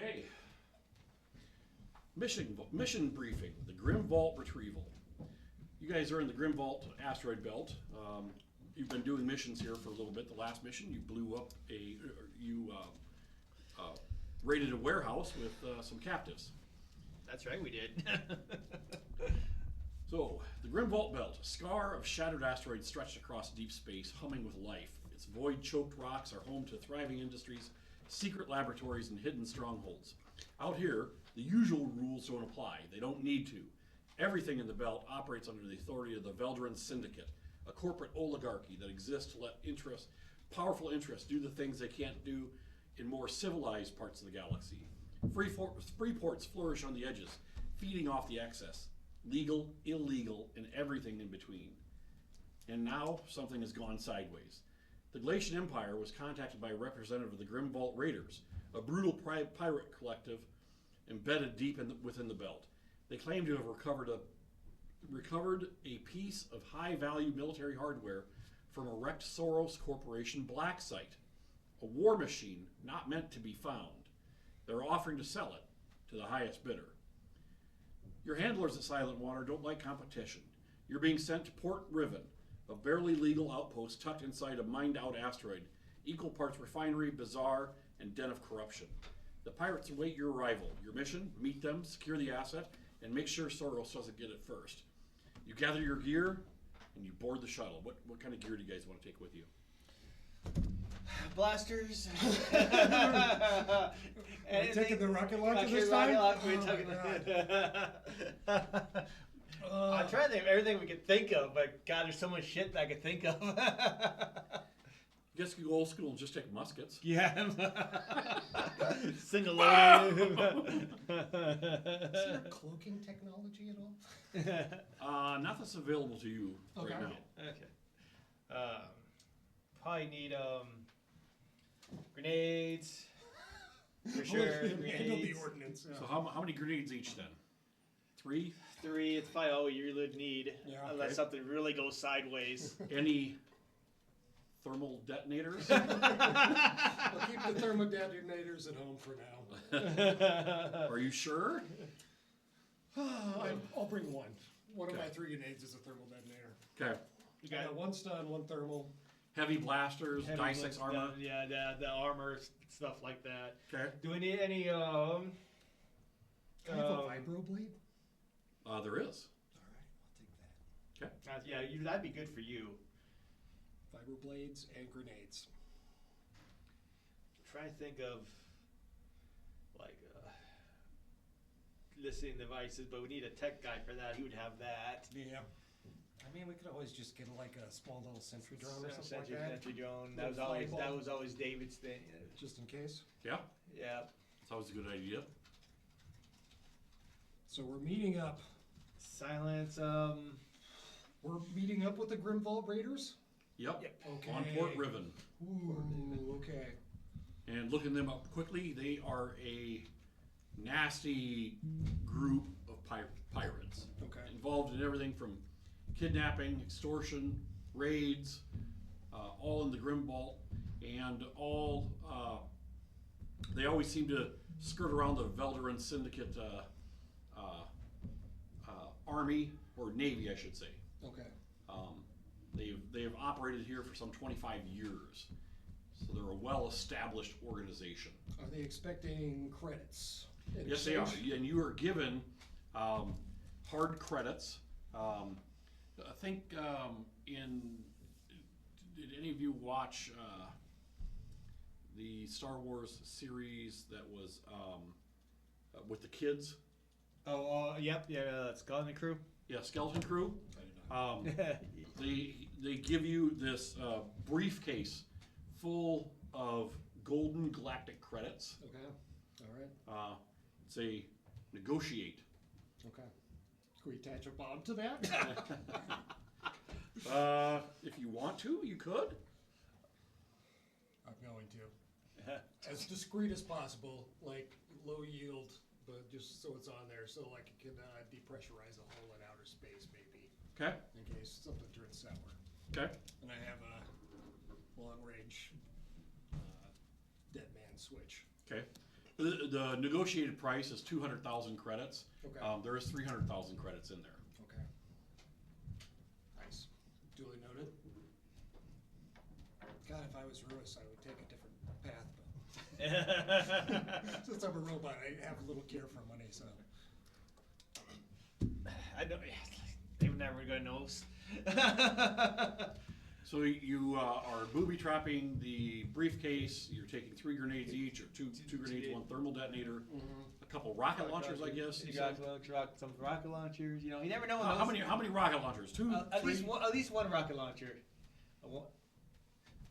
Okay. Mission briefing, the Grim Vault retrieval. You guys are in the Grim Vault asteroid belt. You've been doing missions here for a little bit. The last mission, you blew up raided a warehouse with some captives. That's right, we did. So, the Grim Vault belt, a scar of shattered asteroids stretched across deep space, humming with life. Its void-choked rocks are home to thriving industries, secret laboratories, and hidden strongholds. Out here, the usual rules don't apply. They don't need to. Everything in the belt operates under the authority of the Veldran Syndicate, a corporate oligarchy that exists to let powerful interests do the things they can't do in more civilized parts of the galaxy. Free ports flourish on the edges, feeding off the excess. Legal, illegal, and everything in between. And now, something has gone sideways. The Glacian Empire was contacted by a representative of the Grim Vault Raiders, a brutal pirate collective embedded deep within the belt. They claim to have recovered a piece of high-value military hardware from a wrecked Soros Corporation black site, a war machine not meant to be found. They're offering to sell it to the highest bidder. Your handlers at Silent Water don't like competition. You're being sent to Port Riven, a barely legal outpost tucked inside a mined-out asteroid, equal parts refinery, bazaar, and den of corruption. The pirates await your arrival. Your mission, meet them, secure the asset, and make sure Soros doesn't get it first. You gather your gear, and you board the shuttle. What kind of gear do you guys want to take with you? Blasters. We're taking the rocket launcher this rocket time? launch, we're taking I'm trying to think of everything we could think of, but God, there's so much shit that I could think of. I guess you go old school and just take muskets. Yeah. Single loaded. Is there cloaking technology at all? Not that's available to you right now. Okay. Probably need grenades. For sure. Handle the Grenades. ordnance. Yeah. So how many grenades each then? 3? 3, it's probably all you would need. Yeah, Unless okay. something really goes sideways. Any thermal detonators? We'll keep the thermodetonators at home for now. Are you sure? I'll bring one. One of Okay. my 3 grenades is a thermal detonator. Okay. You I got got 1 stun, 1 thermal. Heavy blasters, heavy die 6 bullets, armor. Yeah, the armor, stuff like that. Okay. Do we need any, Can I have a vibro blade? There is. Alright, I'll take that. Okay. yeah, that'd be good for you. Vibro blades and grenades. Try to think of, like, listening devices, but we need a tech guy for that. He would have that. Yeah. I mean, we could always just get like a small little sentry drone or something Sentry, like that. sentry drone. Little That was flyball. always David's thing. Just in case. Yeah. Yeah. It's always a good idea. So we're meeting up. Silence. We're meeting up with the Grim Vault Raiders? Yep. Okay. On Port Riven. Ooh, okay. And looking them up quickly, they are a nasty group of pirates. Okay. Involved in everything from kidnapping, extortion, raids, all in the Grim Vault, and all they always seem to skirt around the Veldran Syndicate army, or navy, I should say. Okay. They have operated here for some 25 years, so they're a well-established organization. Are they expecting credits? in Yes, they are, exchange? and you are given hard credits. I think did any of you watch the Star Wars series that was with the kids? Yep. Yeah, Skeleton Crew. Yeah, Skeleton Crew. I did not. They give you this briefcase full of golden galactic credits. Okay. All right. It's a negotiate. Okay. Can we attach a bomb to that? If you want to, you could. I'm going to. As discreet as possible, like low yield, but just so it's on there, so like it can depressurize a hole in outer space, maybe, Okay. in case something turns sour. Okay. And I have a long range dead man switch. Okay. The negotiated price is 200,000 credits. Okay. There is 300,000 credits in there. Okay. Nice. Duly noted. God, if I was Ruiz, I would take a different path, but since I'm a robot, I have a little care for money, so. I don't. They're never gonna know. So you are booby trapping the briefcase. You're taking 3 grenades each, or two grenades, 1 thermal detonator, a couple rocket launchers, I guess. You got some rocket launchers. You know, you never know. When How many rocket launchers? 2, At 3? least one rocket launcher.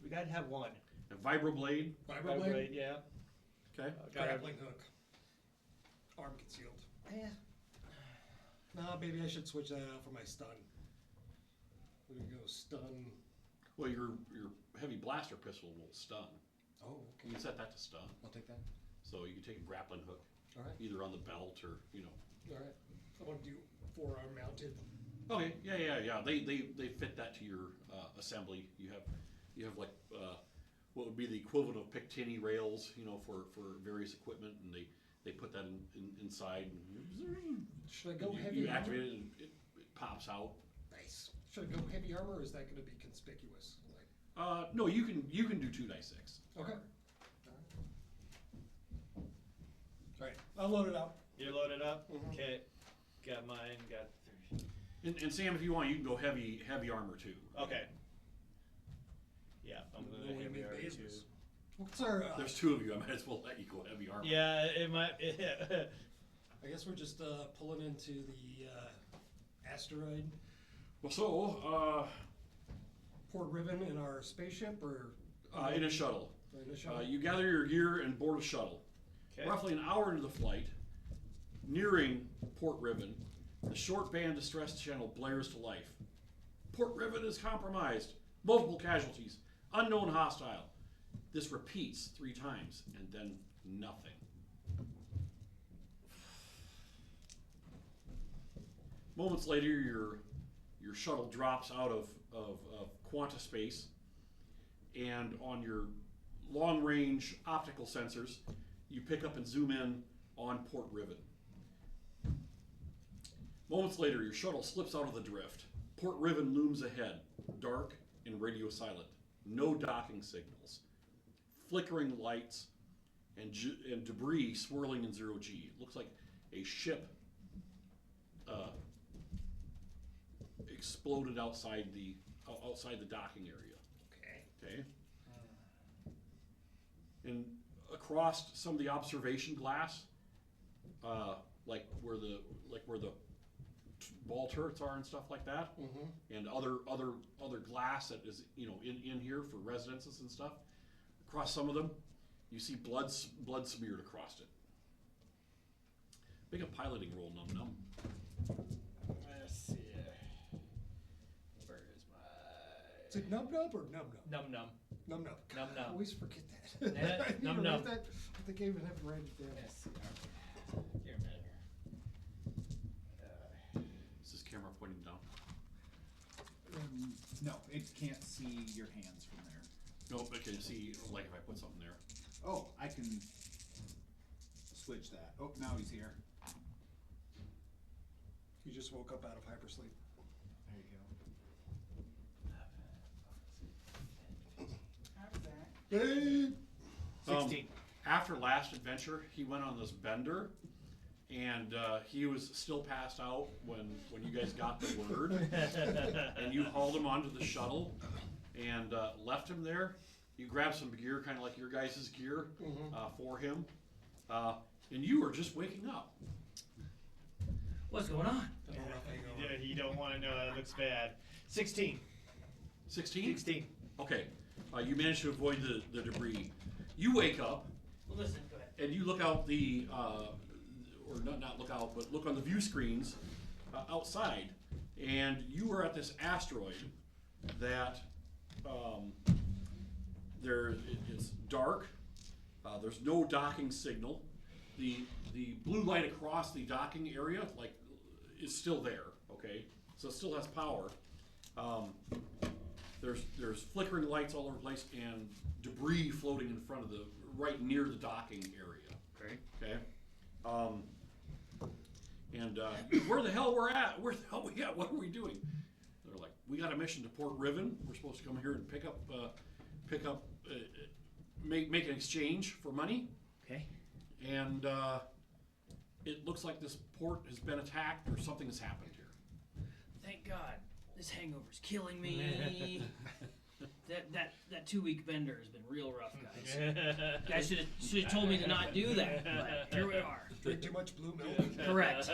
We gotta have one. A vibroblade. Vibroblade? Yeah. Okay. Grappling hook. Arm concealed. Yeah. Nah, maybe I should switch that out for my stun. We're gonna go stun. Well, your heavy blaster pistol will stun. Oh, You okay. can set that to stun. I'll take that. So you can take a grappling hook, All right. either on the belt or All right. I want to do forearm mounted. Okay. Yeah. They fit that to your assembly. You have like what would be the equivalent of Picatinny rails, for various equipment, and they put that inside. And Should I go you heavy armor? activate it, and it pops out. Nice. Should I go heavy armor, or is that going to be conspicuous? No, you can do 2d6. Okay. All right. I'll load it up. You're loaded up. Mhm. Okay. Got mine. Got. And Sam, if you want, you can go heavy armor too. Okay. Yeah, I'm Well, gonna we heavy need armor too. bases. What's our? There's 2 of you. I might as well let you go heavy armor. Yeah, it might. I guess we're just pulling into the asteroid. Well, so Port Riven in our spaceship, or in a shuttle. in a shuttle? You gather your gear and board a shuttle. Okay. Roughly an hour into the flight, nearing Port Riven, the short band distress channel blares to life. Port Riven is compromised. Multiple casualties. Unknown hostile. This repeats 3 times, and then nothing. Moments later, your shuttle drops out of quanta space, and on your long-range optical sensors, you pick up and zoom in on Port Riven. Moments later, your shuttle slips out of the drift. Port Riven looms ahead, dark and radio silent. No docking signals. Flickering lights and debris swirling in 0G. It looks like a ship exploded outside the docking area. Okay. And across some of the observation glass, like where the ball turrets are and stuff like that, and other glass that is in here for residences and stuff. Across some of them, you see blood smeared across it. Make a piloting roll, Num Num. Let's see. Where is my? Is it num num or num num? Num num. Num num. Num I num. always forget that. Yeah, I need num to num. write that. I think I even have to write it down. Yes. Here, man. Is this camera pointing down? No, it can't see your hands from there. No, but can you see, like if I put something there? Oh, I can switch that. Oh, now he's here. You just woke up out of hypersleep. There you go. Hey! 16. After last adventure, he went on this bender, and he was still passed out when you guys got the word, and you hauled him onto the shuttle and left him there. You grabbed some gear, kind of like your guys' gear, for him, and you were just waking up. What's going on? Don't know if I go on. You don't want to know. It looks bad. 16. 16? 16. Okay, you managed to avoid the debris. You wake up, Well, listen. Go ahead. and you look out or not look out, but look on the view screens outside, and you are at this asteroid that it's dark. There's no docking signal. The blue light across the docking area is still there. Okay, so it still has power. There's flickering lights all over the place and debris floating in front of right near the docking area. Okay. Okay. And where the hell we're at? Where the hell we at? What are we doing? They're like, we got a mission to Port Riven. We're supposed to come here and pick up, make an exchange for money. Okay. And it looks like this port has been attacked or something has happened here. Thank God. This hangover's killing me. that 2-week bender has been real rough, guys. Guys should have told me to not do that. But here we are. Drink too much blue milk. Correct.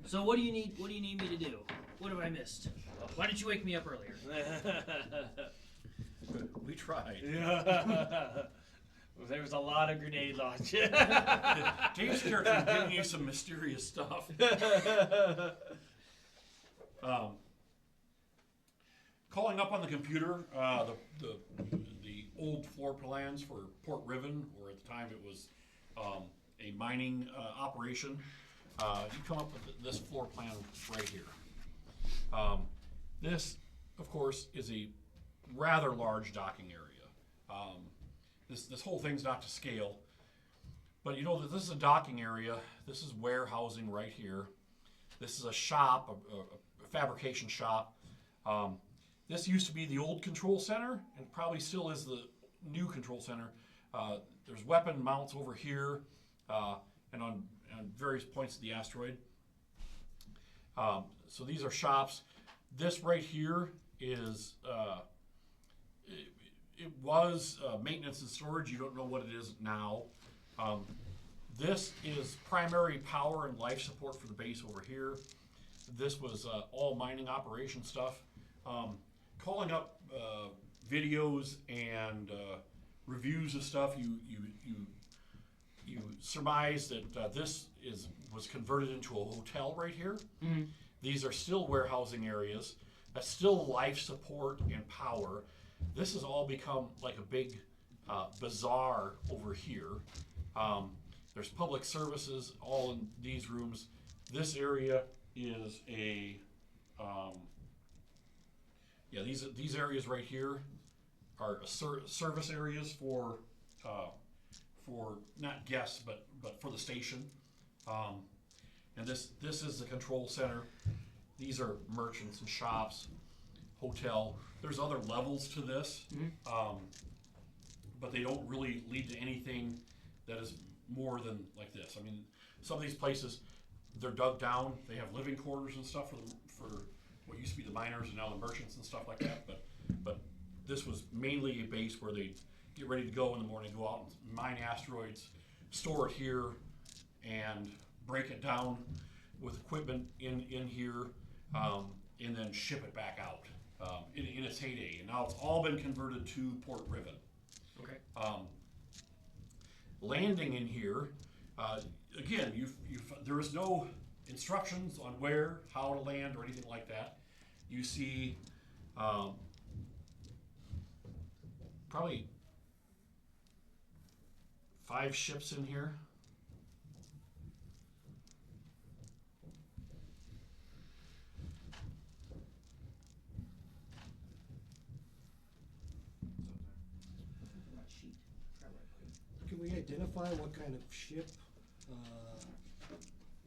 So what do you need? What do you need me to do? What have I missed? Why didn't you wake me up earlier? We tried. There was a lot of grenade launch. Dave's character was giving you some mysterious stuff. Calling up on the computer the old floor plans for Port Riven, or at the time it was a mining operation. You come up with this floor plan right here. This, of course, is a rather large docking area. This whole thing's not to scale, but you know that this is a docking area. This is warehousing right here. This is a shop, a fabrication shop. This used to be the old control center, and probably still is the new control center. There's weapon mounts over here, and on various points of the asteroid. So these are shops. This right here is, it was maintenance and storage. You don't know what it is now. This is primary power and life support for the base over here. This was all mining operation stuff. Calling up videos and reviews of stuff, you surmise that this was converted into a hotel right here. Mm-hmm. These are still warehousing areas. That's still life support and power. This has all become like a big bazaar over here. There's public services all in these rooms. This area is a these areas right here are service areas for not guests but for the station. And this is the control center. These are merchants and shops, hotel. There's other levels to this, but they don't really lead to anything that is more than like this. I mean, some of these places, they're dug down. They have living quarters and stuff for what used to be the miners and now the merchants and stuff like that. But this was mainly a base where they get ready to go in the morning, go out and mine asteroids, store it here, and break it down with equipment in here, and then ship it back out in its heyday. And now it's all been converted to Port Riven. Okay. Landing in here, again, there is no instructions on where, how to land, or anything like that. You see probably 5 ships in here. Can we identify what kind of ship,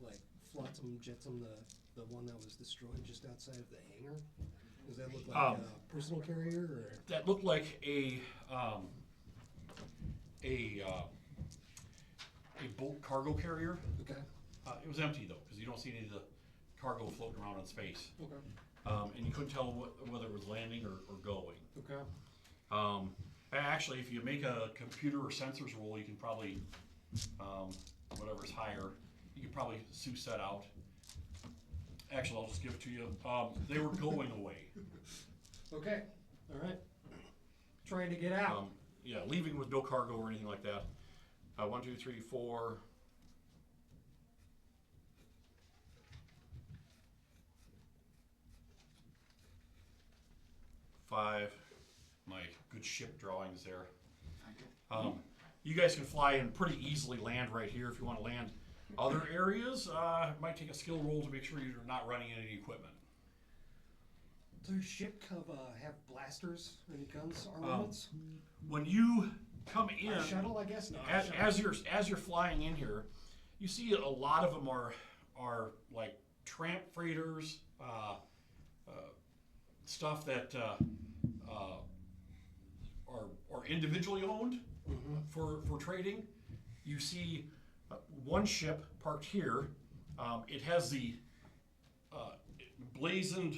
like Flotsam, Jetsam, the one that was destroyed just outside of the hangar? Does that look like a personal carrier, or? That looked like a Bilt cargo carrier. Okay. It was empty though, because you don't see any of the cargo floating around in space. Okay. And you couldn't tell whether it was landing or going. Okay. Actually, if you make a computer or sensors roll, you can probably, whatever's higher, you can probably suss that out. Actually, I'll just give it to you. They were going away. Okay. All right. Trying to get out. Yeah, leaving with no cargo or anything like that. 1, 2, 3, 4. 5. My good ship drawings there. You guys can fly and pretty easily land right here if you want to land. Other areas, it might take a skill roll to make sure you're not running any equipment. Does your ship have blasters or any guns, armaments? When you come in, A shuttle, I guess. No. as you're flying in here, you see a lot of them are like tramp freighters, stuff that are individually owned for trading. You see one ship parked here. It has the blazoned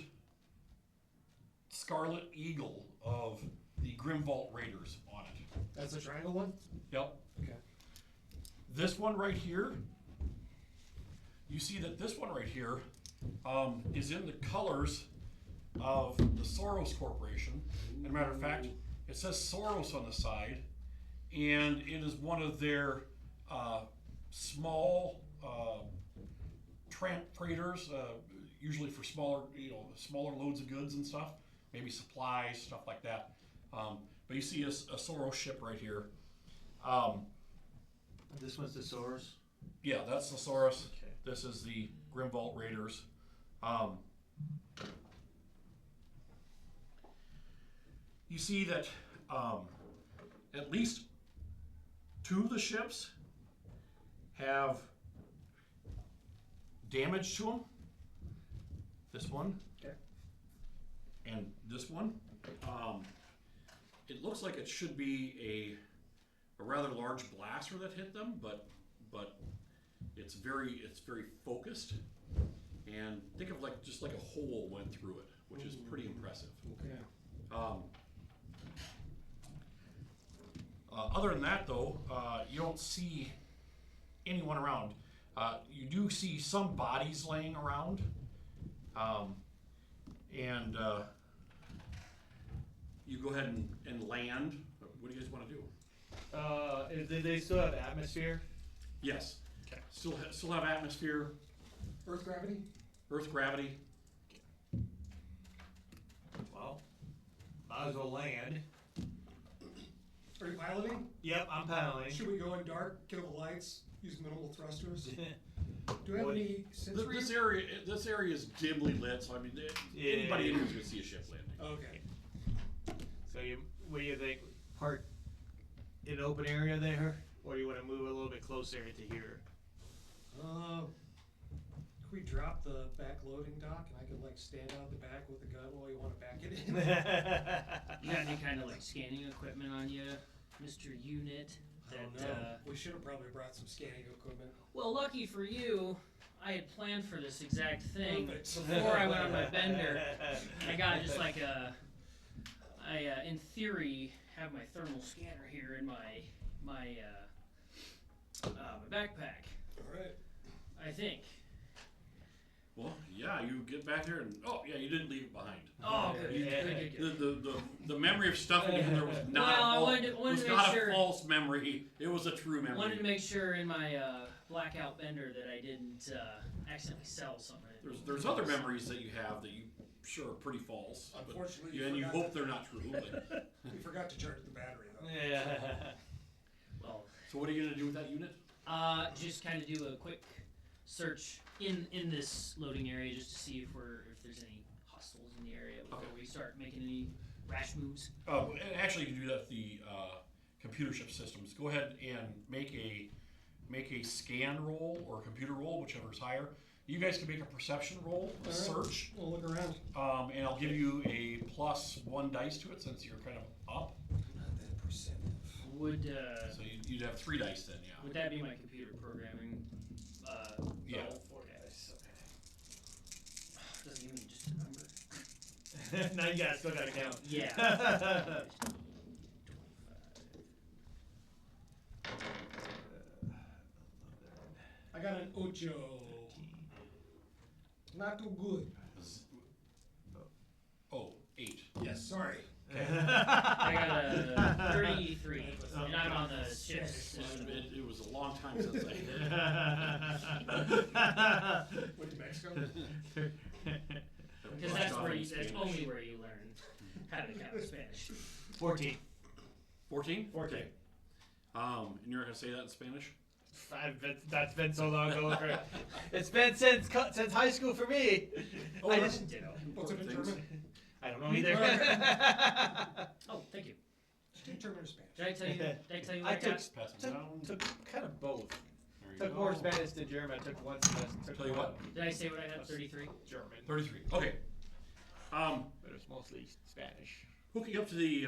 scarlet eagle of the Grimvault Raiders on it. That's a triangle one? Yep. Okay. This one right here, you see that this one right here is in the colors of the Soros Corporation. As a matter of fact, it says Soros on the side, and it is one of their small tramp freighters, usually for smaller loads of goods and stuff, maybe supplies, stuff like that. But you see a Soros ship right here. This one's the Soros. Yeah, that's the Soros. Okay. This is the Grimvault Raiders. You see that at least two of the ships have damage to them. This one. Okay. And this one. It looks like it should be a rather large blaster that hit them, but it's very focused. And think of just like a hole went through it, which is pretty impressive. Okay. Other than that, though, you don't see anyone around. You do see some bodies laying around, and you go ahead and land. What do you guys want to do? Do they still have atmosphere? Yes. Okay. Still have atmosphere, Earth gravity? Earth gravity. Well, might as well land. Are you piloting? Yep, I'm piloting. Should we go in dark, kill the lights, use minimal thrusters? Do we have any sensory? This area is dimly lit, so I mean, anybody in here is going to see a ship landing. Okay. So what do you think? Park in an open area there, or do you want to move a little bit closer to here? Could we drop the back loading dock and I could like stand out the back with the gun while you want to back it in? You got any kind of like scanning equipment on you, Mr. Unit? I don't know. We should have probably brought some scanning equipment. Well, lucky for you, I had planned for this exact thing Perfect. before I went on my bender. I got just like in theory, have my thermal scanner here in my backpack. All right. I think. Well, yeah, you get back here and you didn't leave it behind. Oh, good. The memory of stuffing it in there was not a false memory. It was a true memory. Wanted to make sure in my blackout bender that I didn't accidentally sell something. There's other memories that you have that you sure are pretty false. Unfortunately, and you hope they're not true. But. We forgot to charge the battery though. Yeah. Well. So what are you gonna do with that unit? Just kind of do a quick search in this loading area just to see if there's any hostiles in the area before we start making any rash moves. Oh, actually, you can do that with the computer ship systems. Go ahead and make a scan roll or a computer roll, whichever is higher. You guys can make a perception roll, a search. We'll look around. And I'll give you a +1 dice to it since you're kind of up. Not that perceptive. Would So you'd have 3 dice then, yeah. would that be my computer programming? Yeah. Roll? 4 dice. Okay. Doesn't even just a number. Now you still gotta count. Yeah. I got an ocho. Not too good. Oh, 8. Yes, sorry. I got a 33, and I'm on the ships. It was a long time since Went to Mexico? Because that's only where you learn how to count Spanish. 14. 14? 14. And you're gonna say that in Spanish? That's been so long ago. It's been since high school for me. Oh, I What's it in German? I don't know either. Oh, thank you. Interpreter Spanish. Did I tell you? Did I tell you I what I took, got? Pass it took, down. took kind of both. There you Took go. more Spanish than German. I took one semester. Took Tell you one what. Did I say what I got? 33. German. 33. Okay. But it's mostly Spanish. Hooking up to the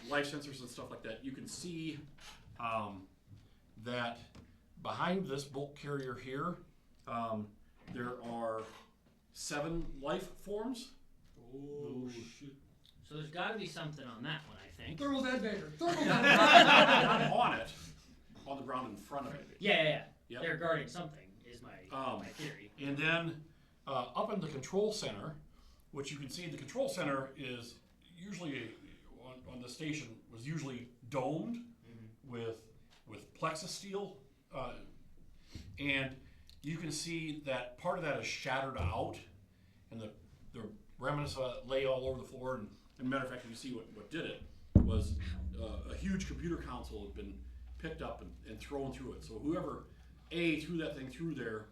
life sensors and stuff like that, you can see that behind this bulk carrier here, there are 7 life forms. Oh, shit. So there's got to be something on that one, I think. Thermal detonator. Thermal detonator. Not on it, on the ground in front of it. Yeah. Yep. They're guarding something, is my theory. And then up in the control center, which you can see, the control center is usually on the station was usually domed with plexus steel, and you can see that part of that is shattered out, and the remnants of it lay all over the floor. And matter of fact, you see what did it was a huge computer console had been picked up and thrown through it. So whoever threw that thing through there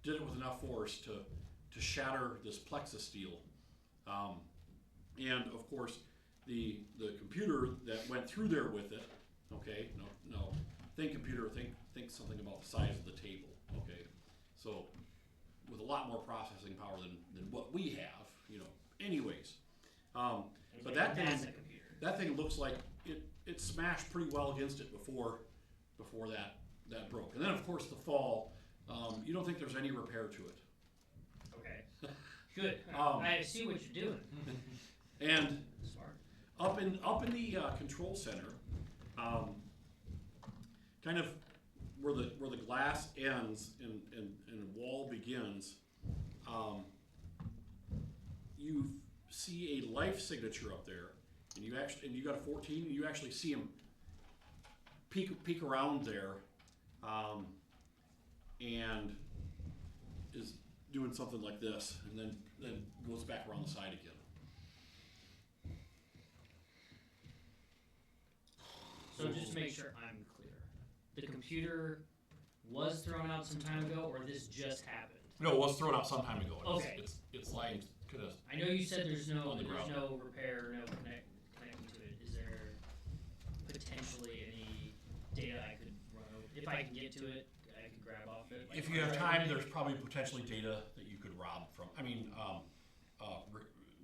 did it with enough force to shatter this plexus steel. And of course, the computer that went through there with it, okay, no, think computer, think something about the size of the table, okay? So with a lot more processing power than what we have, anyways. But that thing looks like it smashed pretty well against it before that broke. And then of course the fall, you don't think there's any repair to it. Okay. Good. I see what you're doing. And Smart. up in the control center, kind of where the glass ends and a wall begins, you see a life signature up there, and you got a 14, and you actually see him peek around there, and is doing something like this, and then goes back around the side again. So just to make sure I'm clear, the computer was thrown out some time ago, or this just happened? No, it was thrown out some time ago. Okay. It's lying kind of. I know you said there's no On the ground. repair, no connecting to it. Is there potentially any data I could run over? If I can get to it, I could grab off it. If you have time, there's probably potentially data that you could rob from.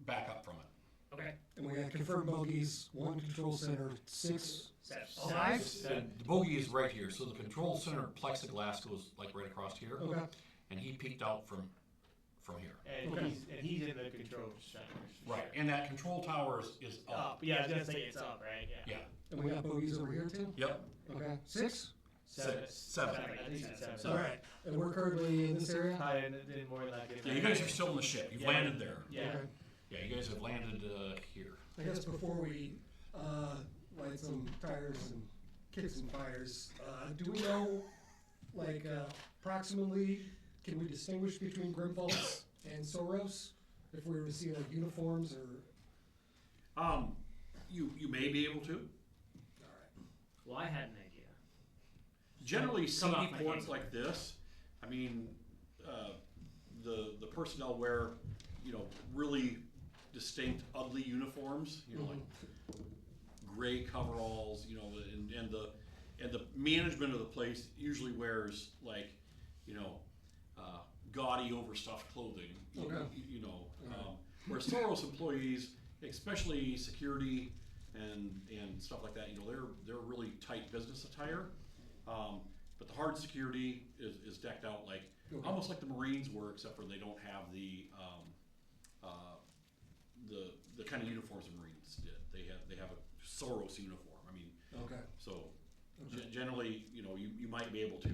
Back up from it. Okay. And we got confirmed bogeys, 1 control center, 6. 5? The bogey is right here, so the control center plexiglass goes like right across here, Okay. and he peeked out from here. And Okay. he's in the control center. Right, and that control tower is up. Up. Yeah, I was gonna say it's up, right? Yeah. Yeah. And we got bogeys over here too? Yep. Okay. 6? Seven. Seven. I think it's seven. All right. And we're currently in this area? I didn't more than that. Yeah, you guys are still in the ship. You've Yeah. landed there. Yeah. Okay. Yeah, you guys have landed here. I guess before we light some tires and kick some fires, do we know, like, approximately, can we distinguish between Grimvaults and Soros? If we were to see like uniforms or? You may be able to. All right. Well, I had an idea. Generally, Come off CD my ports hand. like this, the personnel wear, really distinct, ugly uniforms. Like gray coveralls. And the management of the place usually wears like, gaudy, overstuffed clothing. Okay. Where Soros employees, especially security and stuff like that, they're really tight business attire. But the hard security is decked out like almost like the Marines were, except for they don't have the kind of uniforms the Marines did. They have a Soros uniform. Okay. So generally, you might be able to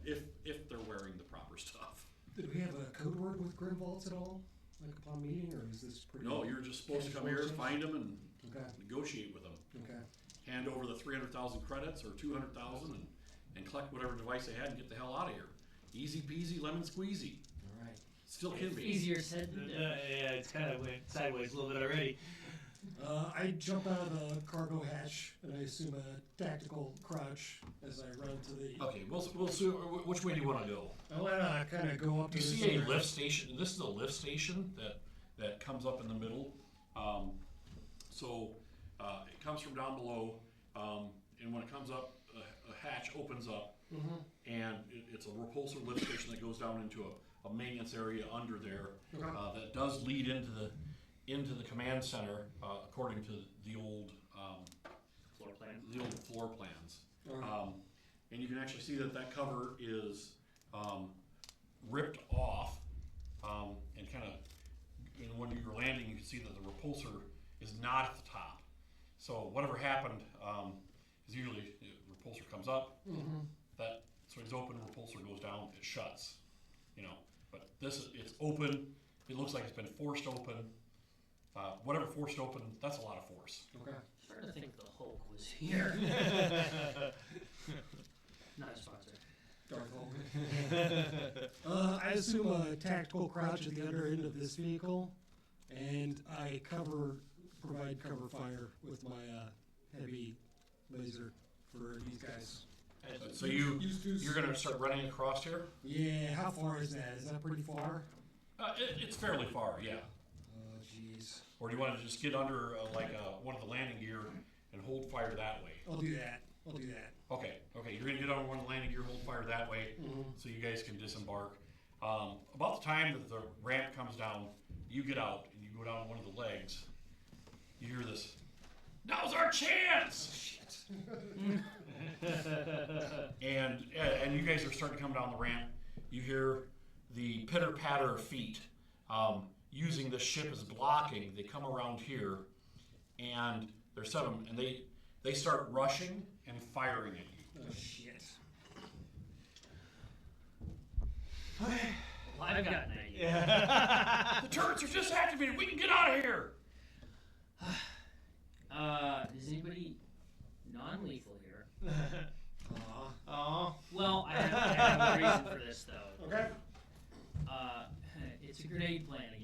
if they're wearing the proper stuff. Did we have a code word with Grimvaults at all, like upon meeting, or is this pretty? No, you're just supposed to come here, find them, and Okay. negotiate with them. Okay. Hand over the 300,000 credits or 200,000 and collect whatever device they had and get the hell out of here. Easy peasy, lemon squeezy. All right. Still can be. Easier said than done. Yeah, it's kind of went sideways a little bit already. I jump out of the cargo hatch and I assume a tactical crouch as I run to the. Okay, we'll see. Which way do you want to go? I want to kind of go up to You this see a area. lift station. This is a lift station that comes up in the middle. It comes comes from down below, and when it comes up, a hatch opens up, and it's a repulsor lift station that goes down into a maintenance area under there that does lead into the command center, according to the old floor plans. And you can actually see that cover is ripped off, and kind of, when you're landing, you can see that the repulsor is not at the top. So whatever happened is usually the repulsor comes up, that swings open, repulsor goes down, it shuts. But this, it's open. It looks like it's been forced open. Whatever forced open, that's a lot of force. Okay. Starting to think the Hulk was here. Not a sponsor. Darth Hulk. I assume a tactical crouch at the under end of this vehicle, and I provide cover fire with my heavy laser for these guys. So you're going to start running across here? Yeah, how far is that? Is that pretty far? It's fairly far, yeah. Oh, jeez. Or do you want to just get under one of the landing gear and hold fire that way? I'll do that. Okay, you're going to get on one of the landing gear, hold fire that way, so you guys can disembark. About the time that the ramp comes down, you get out and you go down one of the legs. You hear this, "Now's our chance!" and you guys are starting to come down the ramp. You hear the pitter patter of feet. Using the ship as blocking, they come around here, and there's 7 of them, and they start rushing and firing at you. Oh, shit. Well, I've got an idea. The turrets are just activated. We can get out of here. Is anybody non-lethal here? Aw. Well, I have a reason for this, though. Okay. It's a grenade plan again.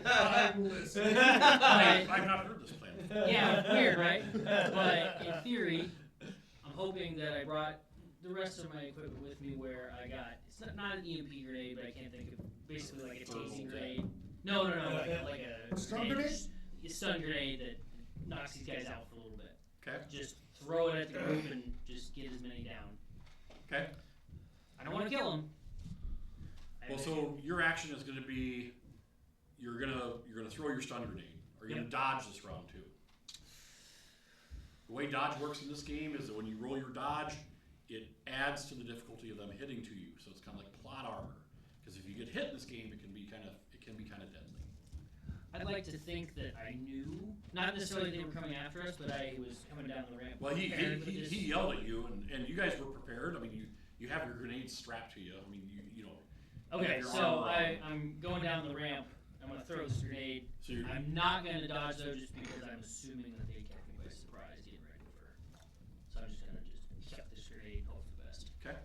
I'm listening. I've not heard this plan before. Yeah, weird, right? But in theory, I'm hoping that I brought the rest of my equipment with me where I got, it's not an EMP grenade, but I can't think of, basically like a tasing grenade. No, like a Stun grenade? A stun grenade that knocks these guys out for a little bit. Okay. Just throw it at the group and just get as many down. Okay. I don't want to kill them. Well, so your action is going to be, you're gonna throw your stun grenade. Are you gonna dodge this round too? The way dodge works in this game is that when you roll your dodge, it adds to the difficulty of them hitting to you. So it's kind of like plot armor. Because if you get hit in this game, it can be kind of deadly. I'd like to think that I knew, not necessarily they were coming after us, but I was coming down the ramp. Well, he prepared. yelled at you, and you guys were prepared. I mean, you have your grenades strapped to you. I mean, you know. Okay, your so armor on. I'm going down the ramp. I'm going to throw this grenade. So you're, I'm not going to dodge though, just because I'm assuming that they catch me by surprise, getting ready for. So I'm just going to chuck this grenade, hope for the best. okay.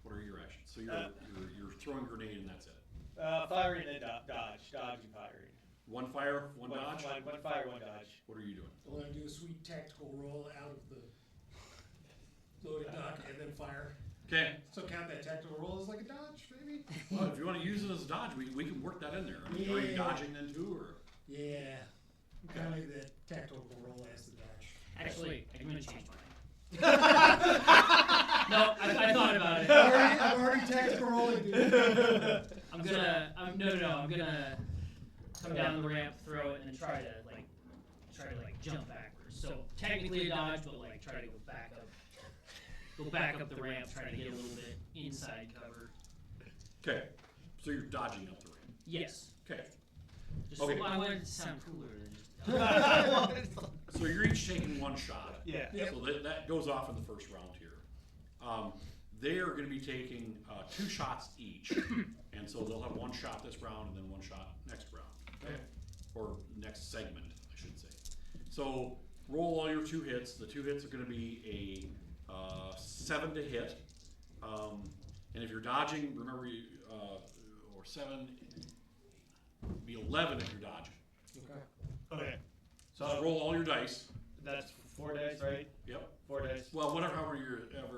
What are your actions? So you're throwing a grenade and that's it. Firing and dodge. Dodge and firing. One fire, one dodge. One fire, one dodge. What are you doing? I want to do a sweet tactical roll out of the loaded dock and then fire. Okay. So count that tactical roll as like a dodge, maybe? Well, if you want to use it as a dodge, we can work that in there. I mean, are you Yeah. dodging then too, or? Yeah. Counting the tactical roll as the dodge. Actually, I'm going to change mine. No, I thought about it. I'm already tactical rolling, dude. I'm gonna come down the ramp, throw it, and then try to jump backwards. So technically a dodge, but like try to go back up the ramp, try to get a little bit inside cover. Okay. So you're dodging up the ramp. Yes. Okay. Just Okay. I wanted it to sound cooler than just. So you're each taking one shot. Yeah. So that goes off in the first round here. They are going to be taking 2 shots each, and so they'll have 1 shot this round and then 1 shot next round. Okay. Or next segment, I should say. So roll all your 2 hits. The 2 hits are going to be a 7 to hit, and if you're dodging, remember, or 7, it'd be 11 if you're dodging. Okay. So roll all your dice. That's 4 dice, right? Yep. 4 dice. Well, whatever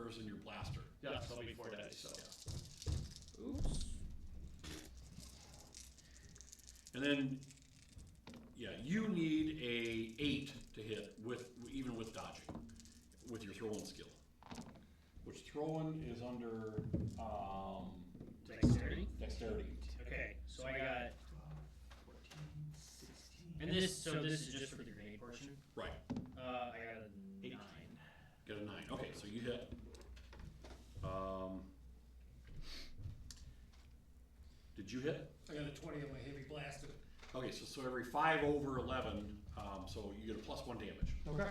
is in your blaster. Yeah, so it'll be 4 dice. So. Oops. And then Yeah, you need a 8 to hit even with dodging, with your throwing skill. Which throwing is under Dexterity? dexterity. Okay, so I got. 14, 16. And this is just for the grenade portion. Right. I got a 9. Get a 9. Okay, so you hit. Did you hit? I got a 20 on my heavy blasted. Okay, so every 5 over 11, so you get a +1 damage. Okay.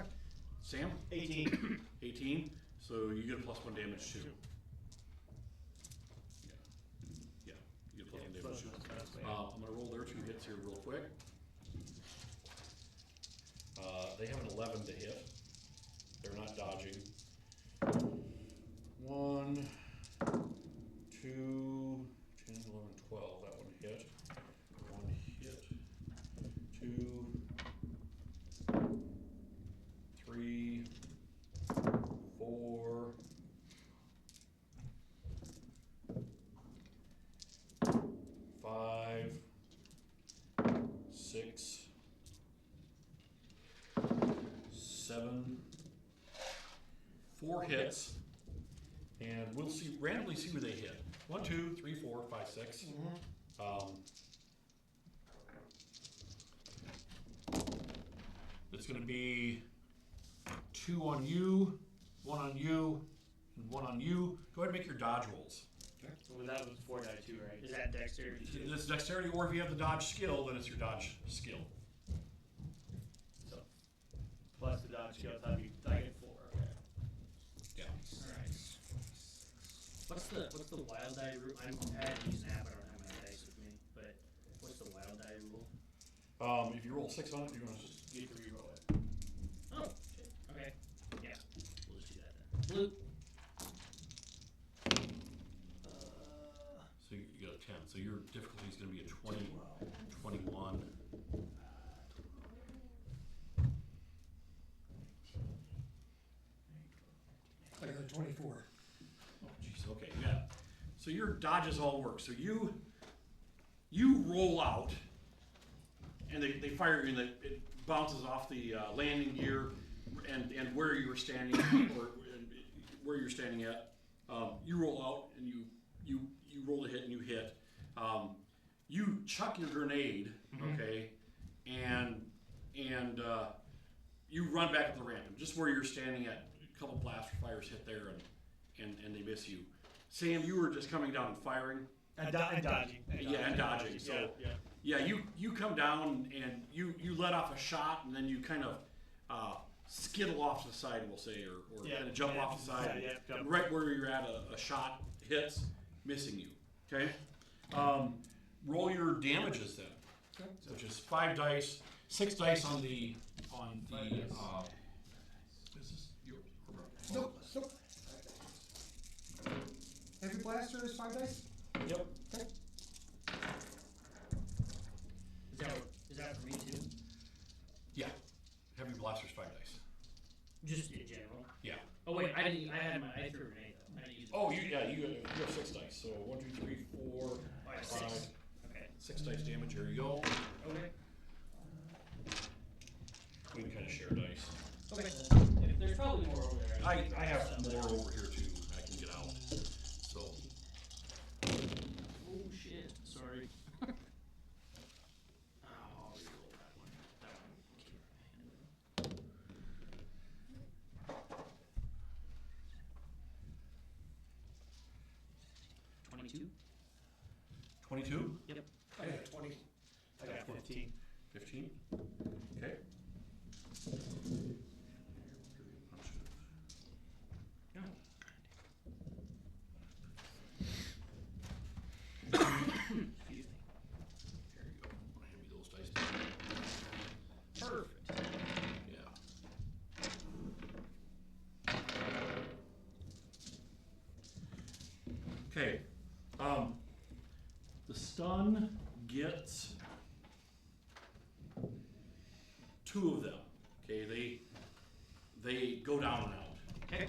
Sam? 18. 18, so you get a +1 damage too. Yeah, you get a +1 damage too. I'm gonna roll their 2 hits here real quick. They have an 11 to hit. They're not dodging. 1, 2, 10, 11, 12. That one hit. 1 hit. 2, 3, 4, 5, 6, 7, 4 hits, and we'll randomly see where they hit. 1, 2, 3, 4, 5, 6. It's going to be 2 on you, 1 on you, and 1 on you. Go ahead and make your dodge rolls. Well, that was 4 die 2, right? Is that dexterity? It's dexterity, or if you have the dodge skill, then it's your dodge skill. So, plus the dodge skill, I get 4. Okay. Yeah. Alright. What's the wild die rule? I had to use an app, I don't have my dice with me, but what's the wild die rule? If you roll 6 on it, you're going to just. You get to reroll it. Oh, shit. Okay. Yeah. We'll just do that then. Blue. So you got a 10. So your difficulty is going to be a 20, 21. I got a 24. Oh, jeez. Okay. Yeah. So your dodges all work. So you roll out, and they fire you, and it bounces off the landing gear, and where you were standing, or where you're standing at. You roll out, and you roll to hit, and you hit. You chuck your grenade, okay, and you run back up the ramp, and just where you're standing at, a couple blaster fires hit there, and they miss you. Sam, you were just coming down and firing. And dodging. Yeah, and dodging. So yeah, you come down and you let off a shot, and then you kind of skittle off to the side, we'll say, or kind of jump off the side. Jump. Right where you're at, a shot hits, missing you. Okay. Roll your damages then, Okay. which is 5 dice, 6 dice on the. This is yours. Nope. Heavy blaster is 5 dice? Yep. Okay. Is that for me too? Yeah. Heavy blaster's 5 dice. Just in general. Yeah. Oh wait, I threw a grenade though. I didn't use it. Oh, you have 6 dice. So 1, 2, 3, 4, Oh, I have 5. 6. Okay. 6 dice damage. Here you go. Okay. We can kind of share dice. Okay. There's probably more over there. I have more over here too. I can get out. So Oh shit. Sorry. Oh, I'll reroll that one. That one. 22? 22, Yep. I got 20. I got 15. 15. Okay. No. Excuse me. There you go. Hand me those dice. Perfect. Yeah. Okay. The stun gets 2 of them. Okay, they go down and out. Okay.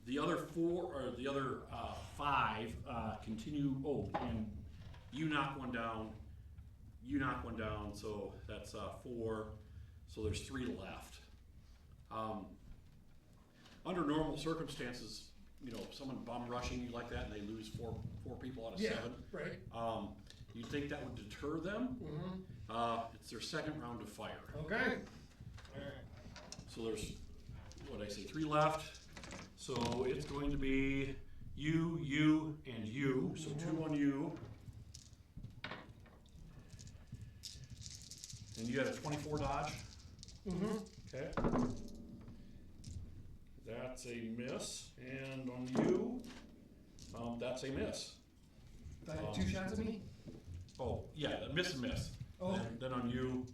The other 4 or the other 5 continue. Oh, and you knock one down. You knock one down, so that's 4. So there's 3 left. Under normal circumstances, you know, someone bum rushing you like that and they lose four people out of 7. Right. You'd think that would deter them. Mm-hmm. It's their second round of fire. Okay. So there's, what did I say, 3 left. So it's going to be you, and you. So 2 on you. And you had a 24 dodge. Mm-hmm. Okay. That's a miss. And on you, that's a miss. That 2 shots at me? Oh, yeah, miss and miss. Oh. Then on you,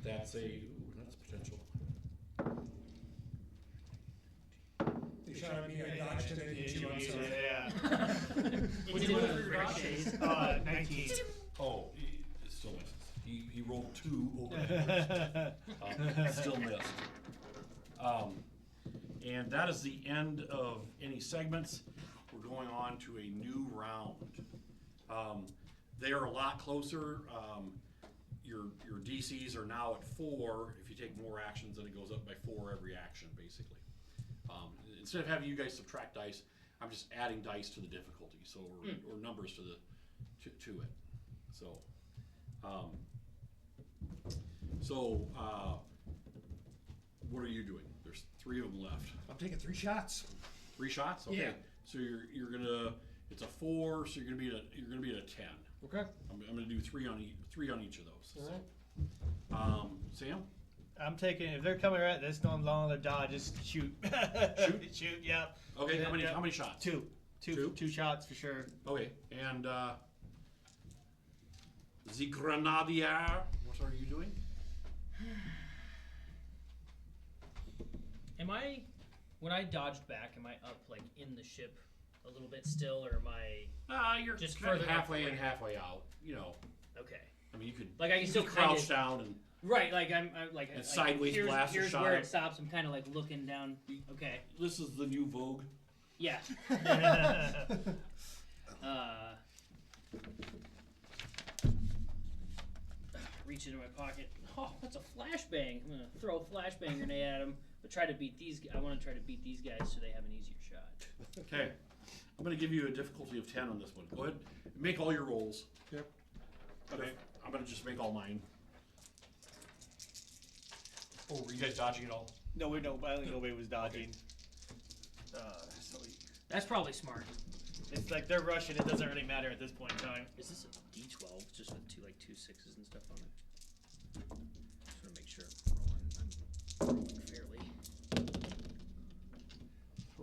that's a, ooh, that's potential. They shot at me, I dodged it, and hit you, I'm sorry. Yeah. What did you ricochets? 19. Oh, it still misses. He rolled 2 over. Still missed. And that is the end of any segments. We're going on to a new round. They are a lot closer. Your DCs are now at 4. If you take more actions, then it goes up by 4 every action, basically. Instead of having you guys subtract dice, I'm just adding dice to the difficulty, so or numbers to it. So, what are you doing? There's 3 of them left. I'm taking 3 shots. 3 shots? Okay. Yeah. So you're gonna, it's a 4, so you're gonna be at a 10. Okay. I'm gonna do 3 on each of those. All right. Sam? I'm taking, if they're coming at this, no longer dodge, just shoot. Shoot, yep. Okay, Yeah, how many yeah. how many shots? 2. Two? 2 shots for sure. Okay, and the Grenadier, what are you doing? Am I, when I dodged back, am I up like in the ship a little bit still, or am I? You're Just kind of further halfway up. in, halfway out. You know, Okay. I mean, you could Like I can still crouch kind of, down and right? Like I'm like And like, sideways here's, blast a here's shot where up. it stops. I'm kind of like looking down. Okay. this is the new Vogue. Yeah. Reach into my pocket. Oh, that's a flashbang. I'm gonna throw a flashbang grenade at him, but try to beat these. I want to try to beat these guys so they have an easier shot. Okay, I'm gonna give you a difficulty of 10 on this one. Go ahead, make all your rolls. Yep. Okay, I'm gonna just make all mine. Oh, were you guys dodging it all? No, I don't think nobody was dodging. That's probably smart. It's like they're rushing, it doesn't really matter at this point in time. Is this a D12 just with two 6s and stuff on it? Just want to make sure I'm rolling fairly.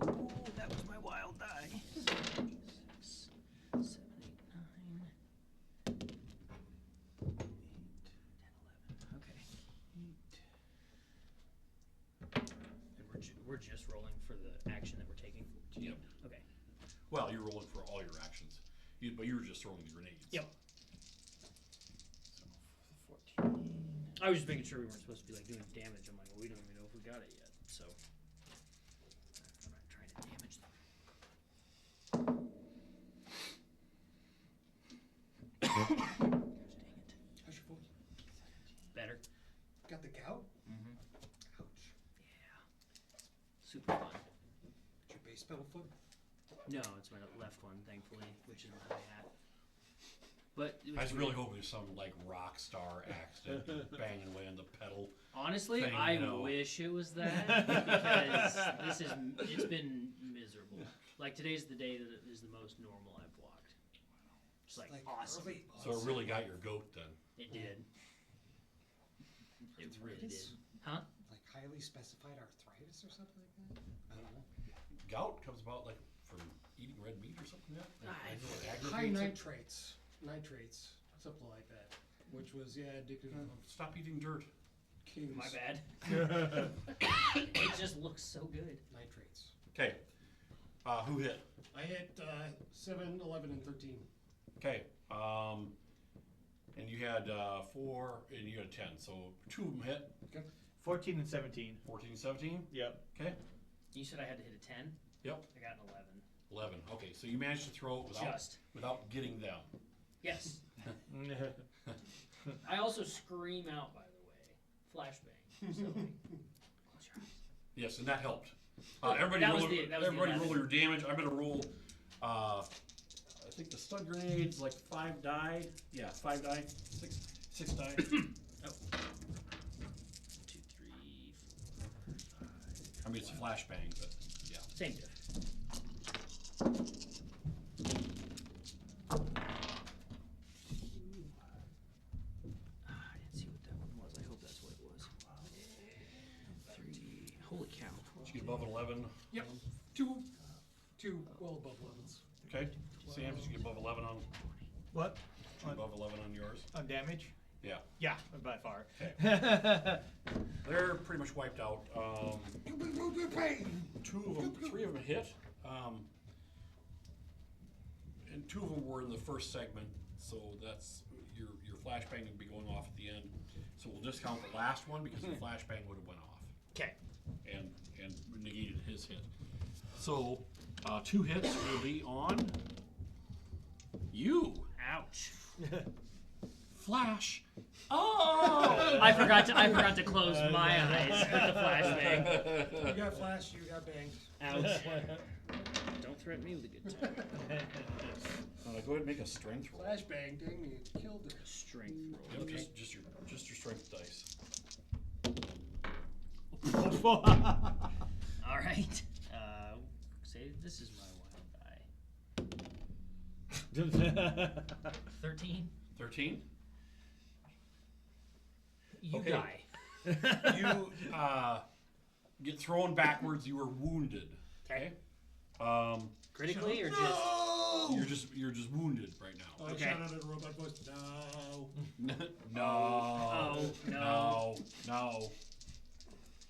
Oh, that was my wild die. 6, 7, 8, 9, 8, 10, 11. Okay. 8. And we're just rolling for the action that we're taking. Yep. Okay. Well, you're rolling for all your actions, but you were just throwing the grenades. Yep. So, 14. I was just making sure we weren't supposed to be like doing damage. I'm like, well, we don't even know if we got it yet, so I'm not trying to damage them. Gosh dang it. How's your foot? Better. Got the gout? Mm-hmm. Ouch. Yeah. Super fun. Your base pedal foot? No, it's my left one, thankfully, which is my hat. But it I was weird. really hoping it was some like rock star accident, banging away on the pedal. Honestly, thing, I you know. wish it was that because it's been miserable. Like today's the day that it is the most normal I've walked. It's like awesome. early So it really got your goat then. It did. It really did. Arthritis? Huh? Like highly specified arthritis or something like that? I don't know. Gout comes about like from eating red meat or something like that. I know it High aggravates it. nitrates, something like that. Which was, addictive of Stop eating dirt. kings. My bad. It just looks so good. Nitrates. Okay, who hit? I hit 7, 11, and 13. Okay, and you had 4 and you had 10, so 2 of them hit. Okay. 14 and 17. 14, 17. Yep. Okay. You said I had to hit a 10? Yep. I got an 11. 11. Okay, so you managed to throw it without Just. without getting them. Yes. I also scream out, by the way. Flashbang. So, like, close your eyes. Yes, and that helped. Everybody That was roll, the- that was the everybody roll 11. your damage. I'm gonna roll. I think the stun grenade's like 5 die. Yeah, 5 die. 6 die. Oh. 1, 2, 3, 4, 5. I mean, it's a flashbang, but yeah. Same diff. I didn't see what that one was. I hope that's what it was. 3. Holy cow. Did you get above an 11? Yep. Two well above 11s. Okay. Sam, did you get above 11 on? What? Did you get above 11 on yours? On damage? Yeah. Yeah, by far. They're pretty much wiped out. 3 of them hit. And 2 of them were in the first segment, so that's your flashbang would be going off at the end. So we'll discount the last one because the flashbang would have went off Okay. and negated his hit. So 2 hits will be on you. Ouch. Flash. Oh! I forgot to close my eyes with the flashbang. You got flash, you got bang. Ouch. Don't threaten me with a good time. Go ahead and make a strength roll. Flashbang, dang me, it killed her. Strength roll. Yep, Okay. just your strength dice. All right. Say this is my wild die. 13. 13. You Okay. die. You get thrown backwards. You are wounded. Okay. Critically or just? You're just wounded right now. I Okay. shot out a robot voice. No. No. Oh, no. No.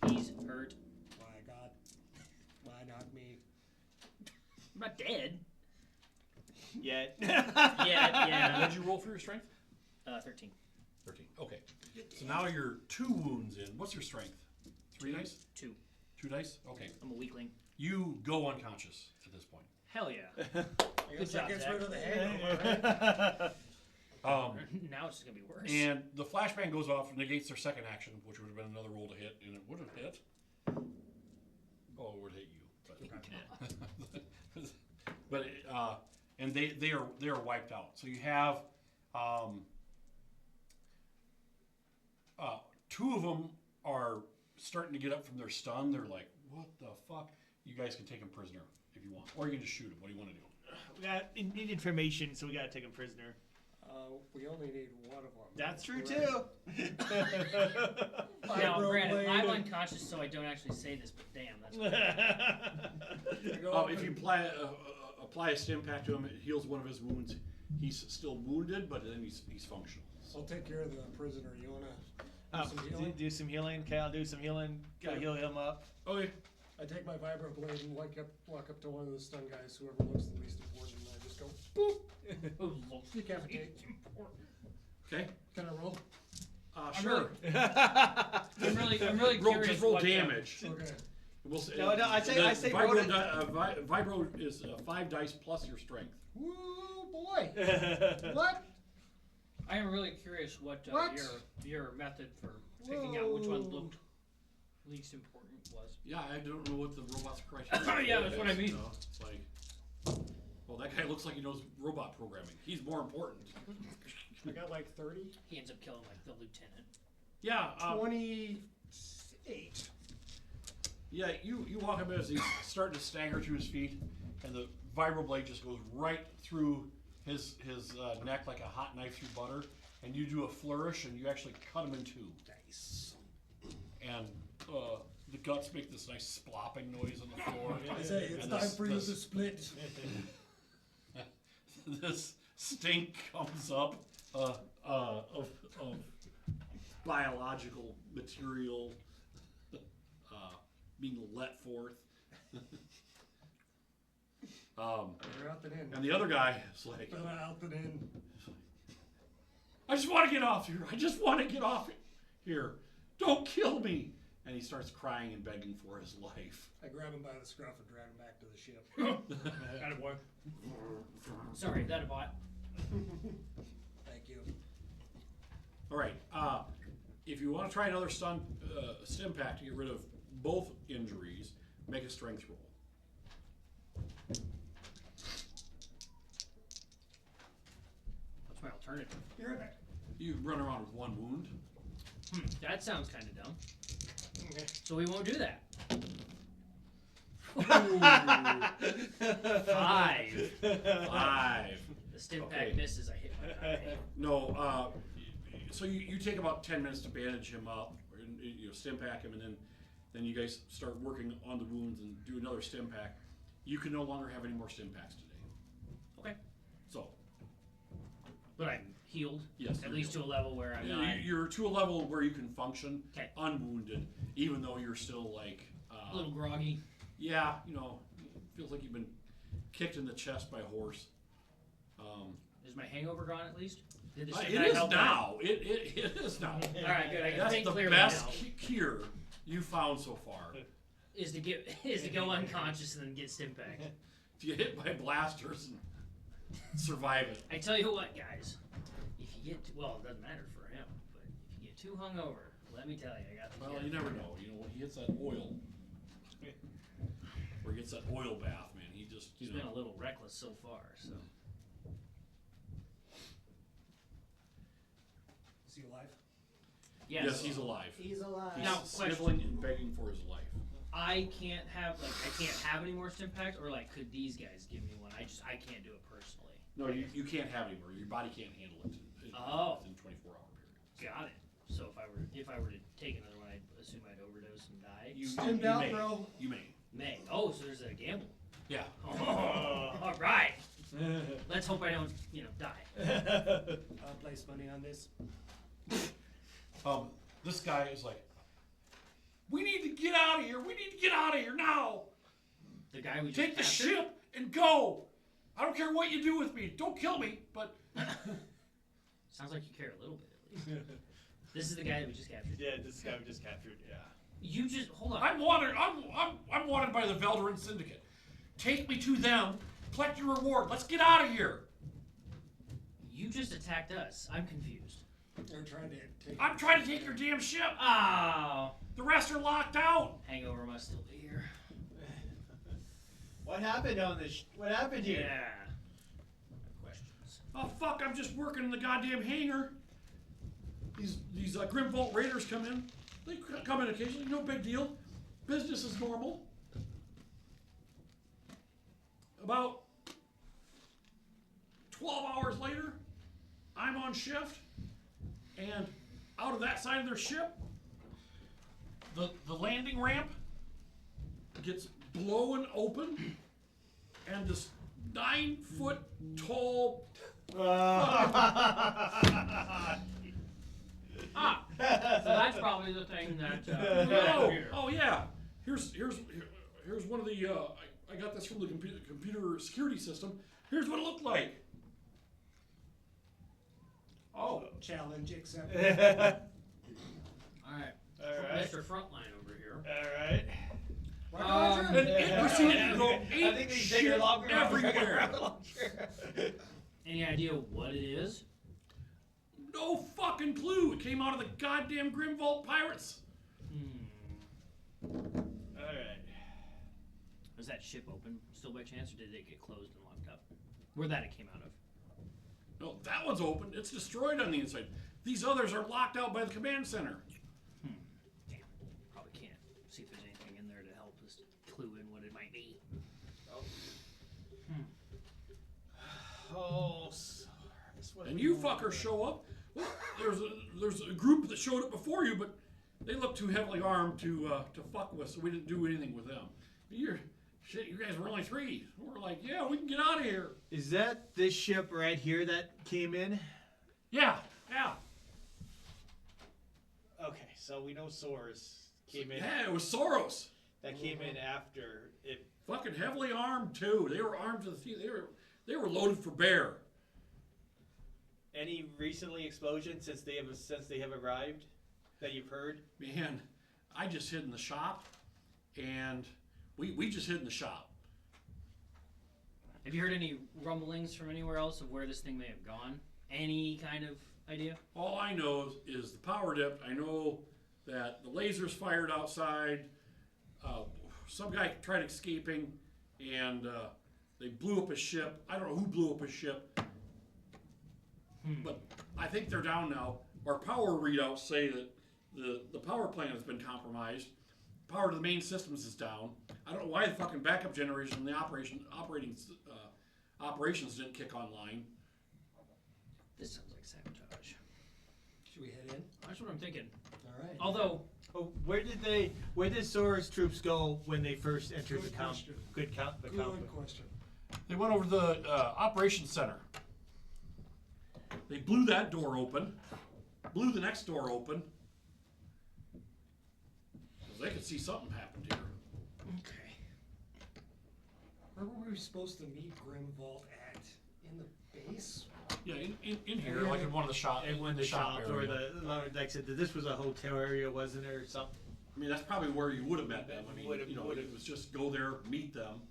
He's hurt. My God. Why not me? I'm not dead. Yet. Yeah. What did you roll for your strength? 13. 13. Okay. So now you're 2 wounds in. What's your strength? 3 dice? 2. 2 dice? Okay. I'm a weakling. You go unconscious at this point. Hell yeah. I guess job, that gets Zach. rid of the hangover, right? Now it's just gonna be worse. And the flashbang goes off and negates their second action, which would have been another roll to hit, and it would have hit. Oh, it would hit you. But and they are wiped out. So you have 2 of them are starting to get up from their stun. They're like, "What the fuck?" You guys can take them prisoner if you want, or you can just shoot them. What do you want to do? We need information, so we gotta take him prisoner. We only need one of them. That's true Correct. too. Now, granted, Vibroblade. I'm unconscious, so I don't actually say this, but damn, that's I go up If you apply a stim pack to him, it heals one of his wounds. He's still wounded, but then he's functional. I'll take care of the prisoner. You wanna Oh, some healing? do some healing. Okay, I'll do some healing. Gotta heal him up. Okay. I take my vibroblade and walk up to one of the stun guys, whoever looks the least important, and I just go boop. Decapitate. Okay. Can I roll? Sure. I'm really Roll, curious. just roll what, damage. Okay. We'll say, No, I say roll vibro, vibro is 5 dice plus your strength. Woo boy. What? I am really curious what, What? your method for picking out which one looked least important was. Yeah, I don't know what the robot's criteria. Yeah, that's what I mean. You know, it's like, well, that guy looks like he knows robot programming. He's more important. I got like 30. He ends up killing like the lieutenant. Yeah. 28. Yeah, you walk up as he's starting to stagger to his feet, and the vibroblade just goes right through his neck like a hot knife through butter, and you do a flourish, and you actually cut him in 2. Nice. And the guts make this nice splopping noise on the floor. I say it's And time this- for you this- to split. This stink comes up of biological material being let forth. You're out and in. And the other guy is like, Out and in. I just want to get off here. I just want to get off here. Don't kill me. And he starts crying and begging for his life. I grab him by the scruff and drag him back to the ship. Attaboy. Sorry, that a bot. Thank you. if you want to try another stim pack to get rid of both injuries, make a strength roll. What's my alternative? You're right. You run around with one wound. That sounds kind of dumb. So we won't do that. 5. 5. The stim Okay. pack misses. I hit my eye. No, so you take about 10 minutes to bandage him up, or stim pack him, and then you guys start working on the wounds and do another stim pack. You can no longer have any more stim packs today. Okay. So, But I'm healed. Yes, At you're least healed. to a level where I'm not you're to a level where you can function 'Kay. unwounded, even though you're still like, a little groggy. yeah, feels like you've been kicked in the chest by a horse. Is my hangover gone at least? Did the stim It pack is help now. It is now. All right, good. I can That's think the clearly best now. cure you found so far. Is to go unconscious and then get stim pack. To get hit by blasters and survive it. I tell you what, guys. If you get well, it doesn't matter for him, but if you get too hungover, let me tell you, I got the Well, kid. you never know. When he hits that oil, or gets that oil bath, man, he just He's been a little reckless so far, so. Is he alive? Yes, he's alive. He's alive. He's Now, question. sniveling and begging for his life. I can't have any more stim packs, or could these guys give me one? I can't do it personally. No, you can't have anymore. Your body can't handle it within 24-hour period. Got it. So if I were to take another one, I'd assume I'd overdose and die. Stimmed out, may. bro. You may. May. Oh, so there's a gamble. Yeah. Oh, all right. Let's hope I don't, die. I'll place money on this. This guy is like, we need to get out of here. We need to get out of here now. The guy we just Take the captured? ship and go. I don't care what you do with me. Don't kill me, but Sounds like you care a little bit at least. This is the guy that we just captured. Yeah, this guy we just captured. Yeah. You just hold on. I'm wanted. I'm wanted by the Velderin Syndicate. Take me to them. Collect your reward. Let's get out of here. You just attacked us. I'm confused. They're trying to take. I'm trying to take your damn ship. Oh, The rest are locked out. hangover must still be here. What happened on this? What happened here? Yeah. Questions. Oh fuck! I'm just working in the goddamn hangar. These Grimvault raiders come in. They come in occasionally. No big deal. Business is normal. About 12 hours later, I'm on shift, and out of that side of their ship, the landing ramp gets blown open, and this 9-foot tall So that's probably the thing that. Oh yeah. Here's one of the. I got this from the computer security system. Here's what it looked like. Oh, Challenge accepted. All right. All right. Mr. Frontline over here. All right. and it proceeded to go I ape think these take shit longer. everywhere. Any idea what it is? No fucking clue. It came out of the goddamn Grimvault pirates. All right. Was that ship open still by chance, or did it get closed and locked up? Where that it came out of? No, that one's open. It's destroyed on the inside. These others are locked out by the command center. Damn. Probably can't see if there's anything in there to help us clue in what it might be. Oh, so this was And you fuckers show up. Well, there's a group that showed up before you, but they look too heavily armed to fuck with, so we didn't do anything with them. You guys were only 3. We're like, yeah, we can get out of here. Is that this ship right here that came in? Yeah. Okay, so we know Soros came in. Yeah, it was Soros. That came in after it. Fucking heavily armed too. They were armed to the teeth. They were loaded for bear. Any recently explosions since they have arrived that you've heard? Man, I just hid in the shop, and we just hid in the shop. Have you heard any rumblings from anywhere else of where this thing may have gone? Any kind of idea? All I know is the power dipped. I know that the lasers fired outside. Some guy tried escaping, and they blew up his ship. I don't know who blew up his ship, but I think they're down now. Our power readouts say that the power plant has been compromised. Power to the main systems is down. I don't know why the fucking backup generation and the operations didn't kick online. This sounds like sabotage. Should we head in? That's what I'm thinking. All right. Although, Oh, where did Sor's troops go when they first entered Good the question. Good Good question. They went over to the operations center. They blew that door open, blew the next door open, because they could see something happened here. okay. Where were we supposed to meet Grimvault at? In the base? Yeah, in here, like in one of the shop, And when the shop or area. like I said, this was a hotel area, wasn't there, or something? I mean, that's probably where you would have met them. I mean, Would've- you know, would've- it was just go there, meet them.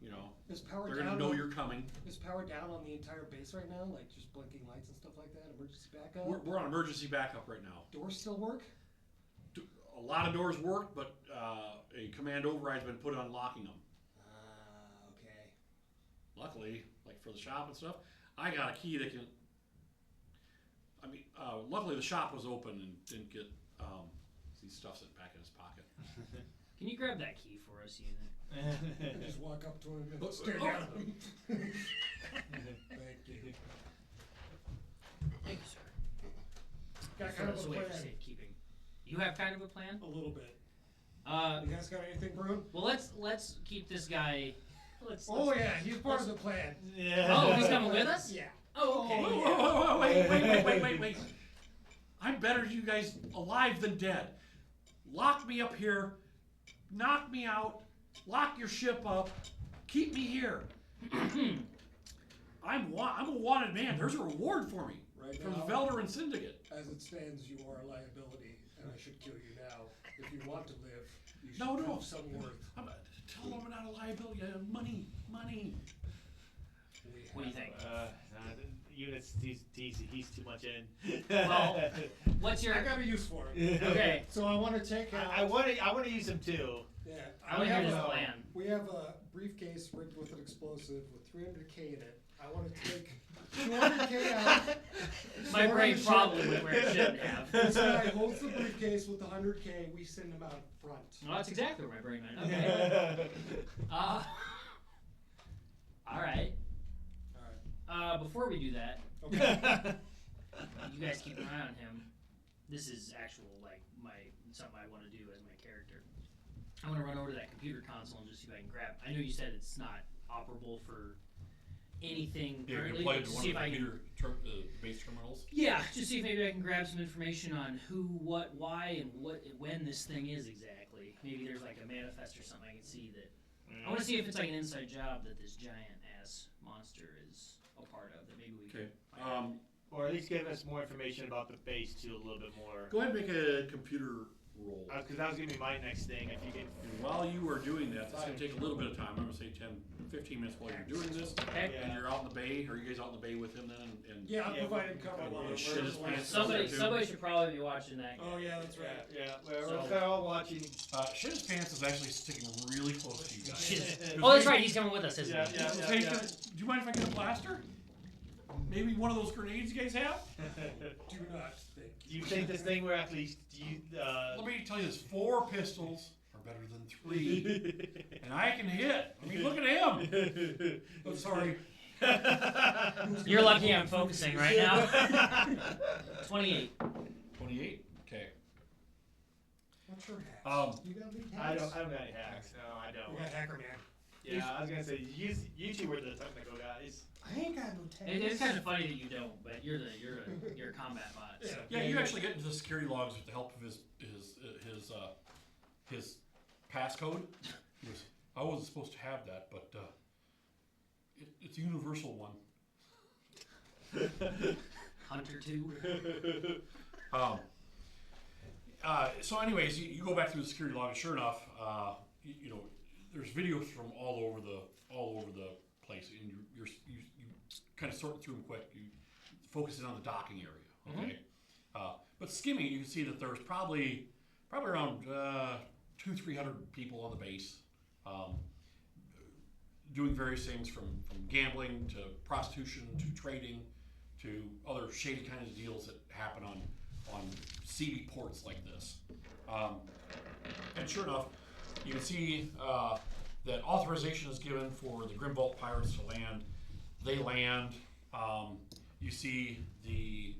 You know, Is power they're down? gonna know on- you're coming. Is power down on the entire base right now? Like just blinking lights and stuff like that? Emergency backup? We're on emergency backup right now. Doors still work? A lot of doors work, but a command override's been put on locking them. Okay. Luckily, like for the shop and stuff, I got a key that can. I mean, luckily the shop was open and didn't get these stuff sitting back in his pocket. Can you grab that key for us, unit? I just walk up to him and stare down at him. Thank you. Thank you, sir. Got kind of a So wait for plan. safekeeping. You have kind of a plan? A little bit. Uh, You guys got anything, Bruin? well, let's keep this guy. Let's. Oh yeah, he's part of the plan. Yeah. Oh, he's coming with us? Yeah. Oh, okay. Whoa, wait. I'm better to you guys alive than dead. Lock me up here, knock me out, lock your ship up, keep me here. I'm a wanted man. There's a reward for me Right from the now, Velderin Syndicate. as it stands, you are a liability, and I should kill you now. If you want to live, you should No. prove some worth. Tell them I'm not a liability. I have money. What do you think? Units, he's too much in. Well, what's your? I got a use for him. Okay. So I want to take out. I want to use him too. Yeah. I want to hear have this a- plan. We have a briefcase rigged with an explosive with 300K in it. I want to take 200K out. My store brain on the probably ship. went where it shouldn't have. This guy holds the briefcase with the 100K. We send him out front. Well, that's exactly where my brain went. Okay. All right. All Before we do that, right. Okay. you guys keep an eye on him. This is actual, like, something I want to do as my character. I want to run over to that computer console and just see if I can grab. I know you said it's not operable for anything Yeah, you currently. can play but to to one see of if the I can. computer base terminals. Yeah, just see if maybe I can grab some information on who, what, why, and when this thing is exactly. Maybe there's like a manifest or something I can see that. I want to see if it's like an inside job that this giant ass monster is a part of. That maybe we Okay. can. Or at least give us more information about the base too, a little bit more. Go ahead and make a computer roll. Because that was gonna be my next thing. If you can. And while you are doing that, it's going to take a little bit of time. I'm going to say 10, 15 minutes while you're doing this. Okay. And you're out in the bay. Are you guys out in the bay with him then? And Yeah, I'll Yeah, provide him cover and while we'll I'm shit his running pants. away. Somebody should probably be watching that. Oh yeah, that's right. Yeah, So- we're all watching. Shit his pants is actually sticking really close to you guys. Shit. Oh, that's right. He's coming with us, isn't Yeah, he? yeah. Hey, do you mind if I get a blaster? Maybe one of those grenades you guys have? Do not think. Do you think this thing will actually? Let me tell you this: 4 pistols are better than 3, and I can hit. I mean, look at him. I'm sorry. You're lucky I'm focusing right now. 28. 28. Okay. What's your hacks? You got lead I hacks? don't have any hacks. No, I don't. You got hacker man. Yeah, I was gonna say you two were the technical guys. I ain't got no It tags. is kind of funny that you don't, but you're a combat bot. So. Yeah, you actually get into the security logs with the help of his passcode. He goes, I wasn't supposed to have that, but it's a universal one. Hunter 2. So anyways, you go back through the security log, and sure enough, you know, there's videos from all over the place, and you kind of sort through them quick. focuses on the docking area. Okay, but skimming, you can see that there's probably around 200-300 people on the base, doing various things from gambling to prostitution to trading to other shady kinds of deals that happen on seedy ports like this. And sure enough, you can see that authorization is given for the Grimbolt pirates to land. They land. You see the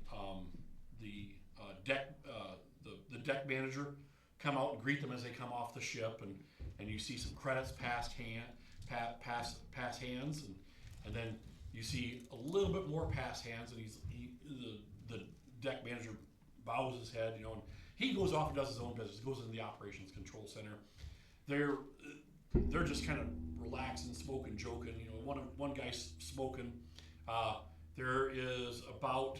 deck manager come out and greet them as they come off the ship, and you see some credits pass hands, and then you see a little bit more pass hands, and the deck manager bows his head, and he goes off and does his own business. Goes into the operations control center. They're just kind of relaxing, smoking, joking. One guy's smoking. There is about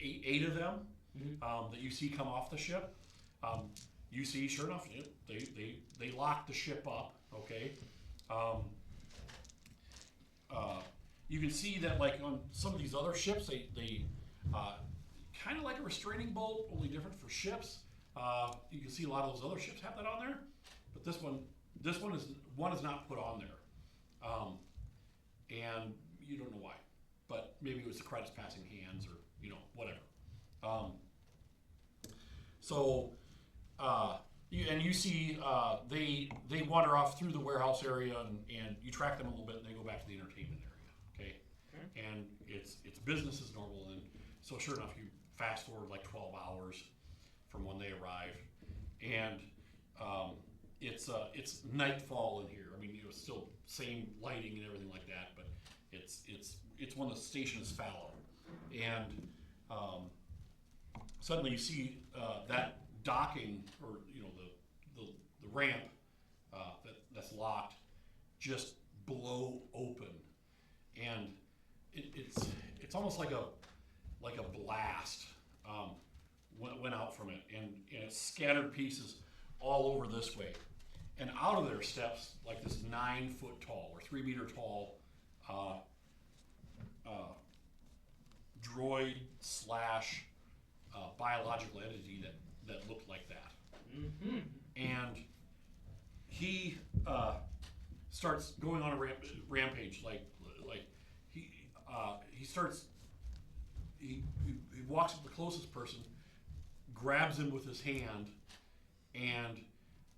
eight of them that you see come off the ship. You see, sure enough, they lock the ship up. Okay. You can see that, like on some of these other ships, they kind of like a restraining bolt, only different for ships. You can see a lot of those other ships have that on there, but this one is not put on there, and you don't know why, but maybe it was the credits passing hands or whatever. You see they wander off through the warehouse area, and you track them a little bit, and they go back to the entertainment area. Okay, and it's business as normal, and so sure enough, you fast forward like 12 hours from when they arrive, and it's nightfall in here. I mean, still same lighting and everything like that, but it's when the station is fallow, and suddenly you see that docking, or the ramp that's locked, just blow open, and it's almost like a blast went out from it, and it scattered pieces all over this way, and out of there steps like this 9-foot tall or 3-meter tall droid / biological entity that looked like that. Mm-hmm. And he starts going on a rampage. He walks up to the closest person, grabs him with his hand, and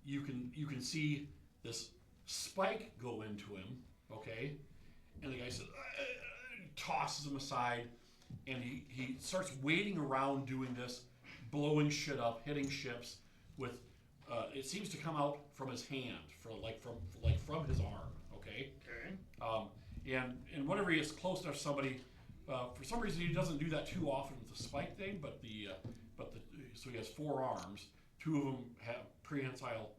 you can see this spike go into him. Okay, and the guy says, tosses him aside, and he starts wading around doing this, blowing shit up, hitting ships with. It seems to come out from his hand, from his arm. Okay. Okay. And whenever he is close enough to somebody, for some reason he doesn't do that too often with the spike thing, so he has 4 arms. 2 of them have prehensile.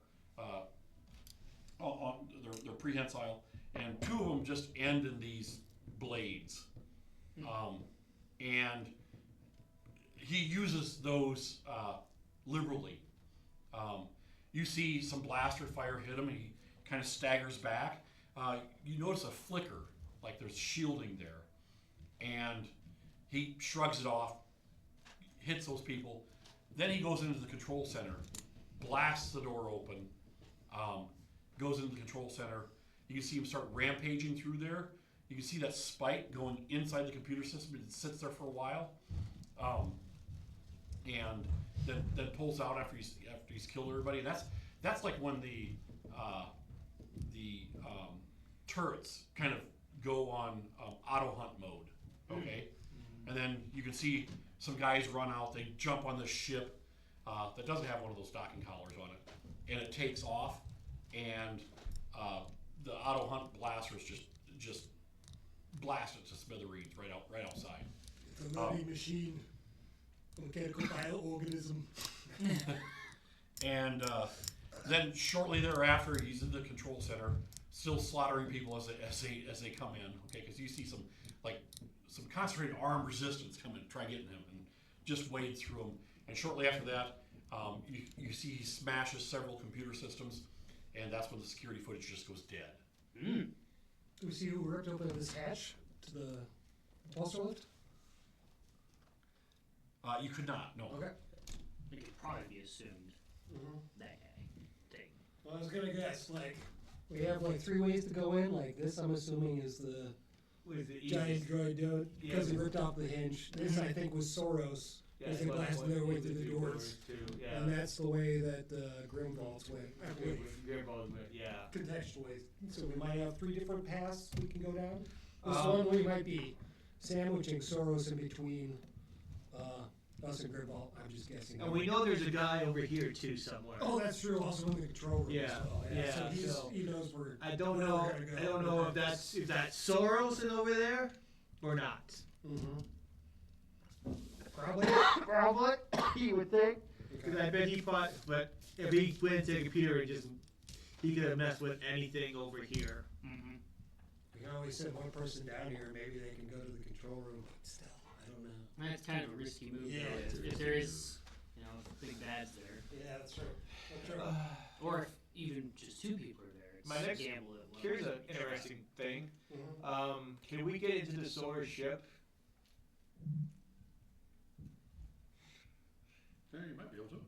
They're prehensile, and 2 of them just end in these blades. And he uses those liberally. You see some blaster fire hit him, and he kind of staggers back. You notice a flicker, like there's shielding there, and he shrugs it off, hits those people. Then he goes into the control center, blasts the door open, goes into the control center. You can see him start rampaging through there. You can see that spike going inside the computer system. It sits there for a while, and then pulls out after he's killed everybody. And that's like when the turrets kind of go on auto hunt mode. Okay, and then you can see some guys run out. They jump on this ship that doesn't have one of those docking collars on it, and it takes off, and the auto hunt blasters just blast it to smithereens right outside. It's a living machine, a mechanical bioorganism. And then shortly thereafter, he's in the control center, still slaughtering people as they come in. Okay, because you see some concentrated armed resistance come in, try getting him, and just wade through them. And shortly after that, you see he smashes several computer systems, and that's when the security footage just goes dead. Mm. Do we see who ripped open this hatch to the impulsor lift? You could not, no. Okay. It could probably be assumed Mm-hmm. that thing. Well, I was gonna guess, like, we have like 3 ways to go in. Like this, I'm assuming is the What is it? giant droid dude Yeah. because he ripped off the hinge. This, I think, was Soros. There's a glass another way through the doors. Too. Yeah. And that's the way that Grim Vaults went, I believe. Yeah. Contextually. So we might have 3 different paths we can go down. This Um, one we might be sandwiching Soros in between us and Grim Vault. I'm just guessing. And we know there's a guy over here too somewhere. Oh, that's true. Also in the control room as Yeah, well. yeah, So he knows where. I don't where know. we're gonna go. I don't know if that's Soros is over there or not. Mm-hmm. Probably. Probably, you would think. Because Okay. I bet he thought, but if he went into the computer and just, he could have messed with anything over here. Mm-hmm. We can always send one person down here. Maybe they can go to the control room. But still, I don't know. That's kind of a risky move, Yeah, though. it If is. there is, big bads there, Yeah, that's true. That's true. or if even just 2 people are there, it's My next- a gamble at one. Here's an interesting thing. Mhm. Can we get into the Soros ship? Yeah, you might be able to.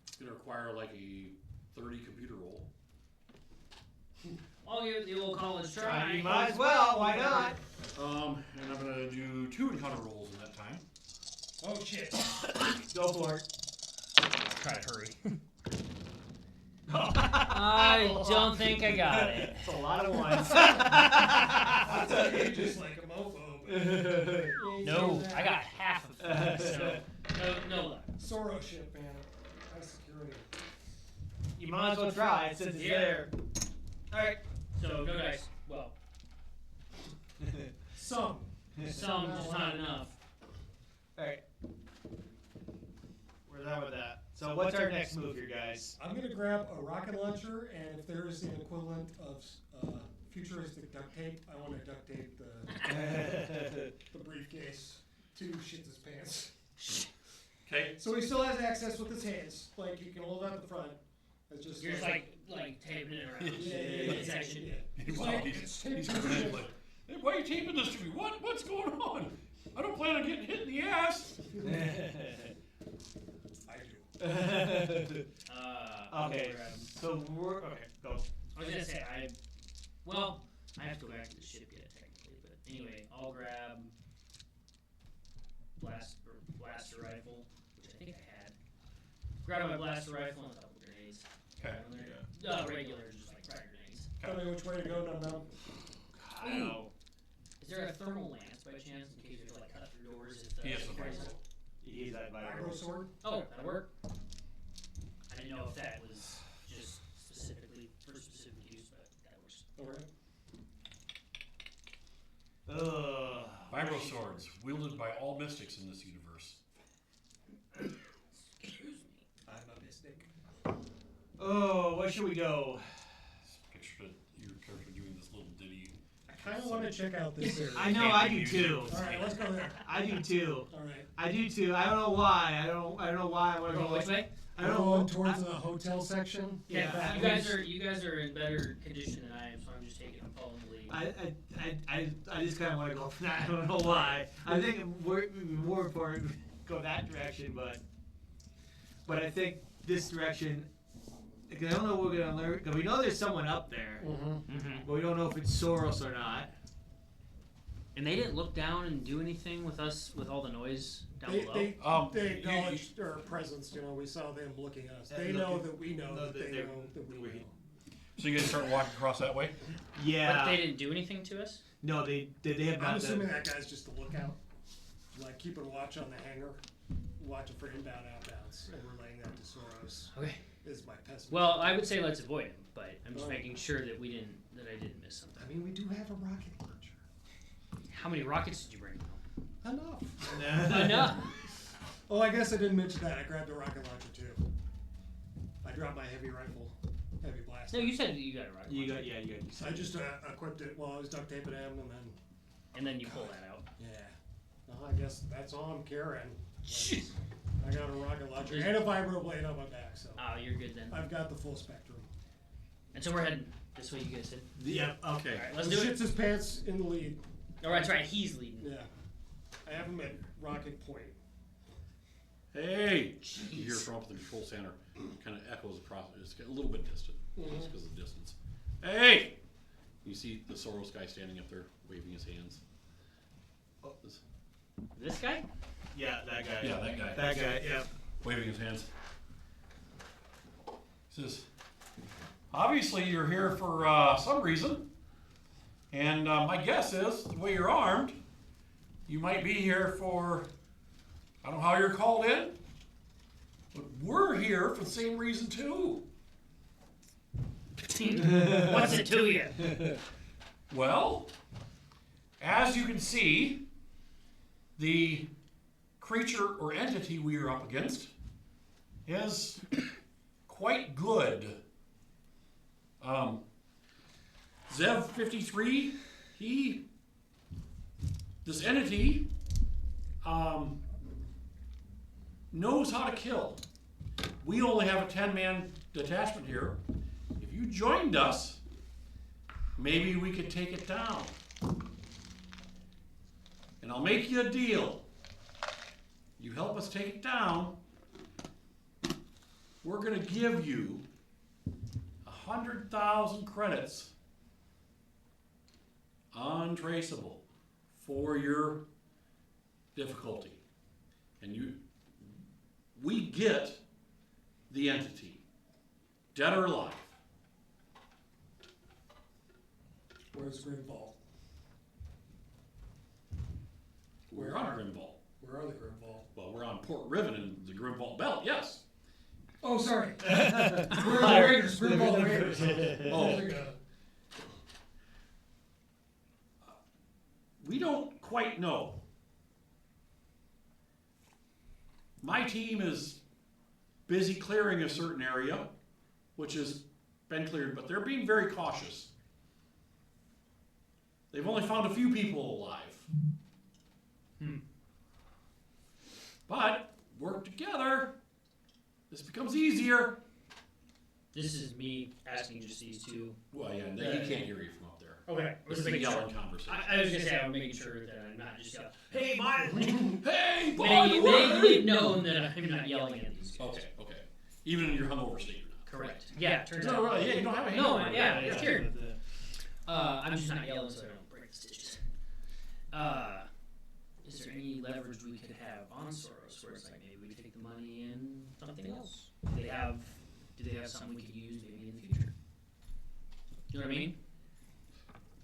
It's gonna require like a 30 computer roll. I'll give it the old college try. You might as well. Why not? And I'm gonna do 2 encounter rolls in that time. Oh shit! Go for it. Try to hurry. I don't think I got it. It's a lot of ones. I'll tell you, just like a mofo. But No, I got half of it. So, no luck. Soros ship, man. High security. You might as well try it since it's Yeah. there. Alright. So, no dice. Well, Some. some, just not enough. Alright. We're done with that. So what's our next move here, guys? I'm gonna grab a rocket launcher, and if there is an equivalent of futuristic duct tape, I want to duct tape the briefcase to shit his pants. Okay. So he still has access with his hands, like he can hold out the front. It's just You're just like taping it around. yeah. Section. He's Wow, like, he's it's taped he's to the gonna ship. like, hey, why are you taping this to me? What's going on? I don't plan on getting hit in the ass. I do. Okay. So we're okay. Go. I was gonna say I have to go back to the ship yet technically, but anyway, I'll grab blaster rifle, which I think I had. Grab my blaster rifle and a couple grenades. Okay. Regular, just like frag grenades. Tell me which way to go, Num. I don't know. Is there a thermal lance by chance in case you have to like cut through doors? If the He has the security's- rifle. He's that Micro sword. Oh, that'll work. I didn't know if that was just specifically for specific use, but that works. Alright. Vibro swords, wielded by all mystics in this universe. Excuse me. I'm a mystic. Oh, where should we go? Picture your character doing this little ditty. I kind of want to check out this area. I know I do too. Alright, let's go there. I do too. Alright. I do too. I don't know why. I don't know why I want to Go go which way? I don't Going know. towards the hotel section. Yeah. That You was- guys are in better condition than I am, so I'm just I'm following the lead. I just kind of want to go. I don't know why. I think more important go that direction, but I think this direction. Because I don't know what we're gonna learn. Cause we know there's someone up there, but we don't know if it's Soros or not. And they didn't look down and do anything with us with all the noise down below. They acknowledged our presence. You know, we saw them looking at us. They know that we know that they know that we know. So you guys start walking across that way? Yeah. But they didn't do anything to us? No, they have I'm not. assuming that guy's just a lookout, like keeping watch on the hangar, watching for inbound outbounds, and relaying that to Soros. Okay. Is my pessimism. Well, I would say let's avoid him, but I'm just Oh. making sure that I didn't miss something. I mean, we do have a rocket launcher. How many rockets did you bring? Enough. Enough. Oh, I guess I didn't mention that. I grabbed a rocket launcher too. I dropped my heavy blaster. No, you said you got a rocket. You launcher. got. I just equipped it while I was duct taping him, and then And then you pull that out. yeah. Well, I guess that's all I'm carrying. I got a rocket launcher and a vibroblade on my back, so Oh, you're good then. I've got the full spectrum. And so we're heading this way. You guys said. Yeah. Okay. All right, let's Who do shits it. his pants in the lead. Oh, that's right. He's leading. Yeah. I have him at rocket point. Hey! You hear from up the control center. Kind of echoes across. It's a little bit distant. Just because of the distance. Hey! You see the Soros guy standing up there, waving his hands. Oh, This guy? Yeah, that guy. yeah, that guy. That guy, yep. Waving his hands. He says, obviously you're here for some reason. And my guess is, the way you're armed, you might be here for, I don't know how you're called in, but we're here for the same reason too. What's it to you? Well, as you can see, the creature or entity we are up against is quite good. Zev 53, this entity, knows how to kill. We only have a 10-man detachment here. If you joined us, maybe we could take it down. And I'll make you a deal. You help us take it down, we're gonna give you 100,000 credits untraceable for your difficulty. And we get the entity, dead or alive. Where's Grimvault? We're on Grimvault. Where are the Grimvault? Well, we're on Port Riven in the Grimvault Belt, yes. Oh, sorry. Where are the Raiders? Grimvault Raiders. Oh. There we go. We don't quite know. My team is busy clearing a certain area, which has been cleared, but they're being very cautious. They've only found a few people alive. But work together, this becomes easier. This is me asking just these two. Well, yeah, he can't hear you from up there. Okay. This is a yelling conversation. I was gonna say I'm making sure that I'm not just yelling. Hey, Mike! Hey, Making boy! it known that I'm not yelling at these guys. Okay. Even in your hungover state, you're not. Correct. Yeah, turns No, out. really, yeah, you don't have a No, hangover. yeah, it's weird. I'm just not yelling so I don't break the stitches. Is there any leverage we could have on Soros where it's like maybe we take the money and something else? Do they have something we could use maybe in the future? You know what I mean?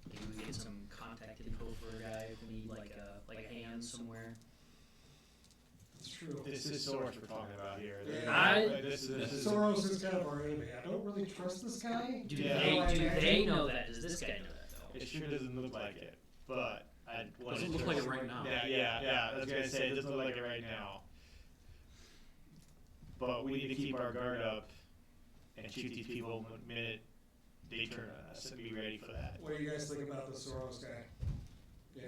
Maybe we get some contact info for a guy if we need like a hand somewhere. That's true. This is Soros we're talking about here. Yeah. This is Soros is kind of our enemy. I don't really trust this guy. Do Yeah. they know that? Does this guy know that though? It sure doesn't look like it, but I wanted Doesn't look to- like it right now. Yeah. I was gonna say it doesn't look like it right now. But we need to keep our guard up and shoot these people the minute they turn on us and be ready for that. What do you guys think about the Soros guy? Yeah,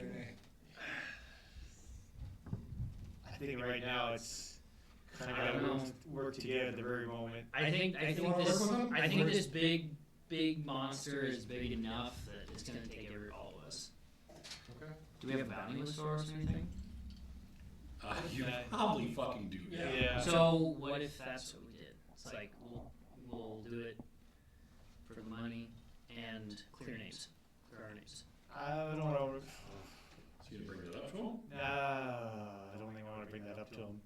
I think right now it's kind of I don't know. got to work together at the very moment. I think wanna this work with him? I think this big monster is big enough that it's gonna take all of us. Okay. Do we have a bounty with Soros or anything? You probably fucking do. Yeah. So what if that's what we did? It's like we'll do it for the money and clear names, clear our names. I don't know. So you gonna bring that up to him? I don't think I want to bring that up to him.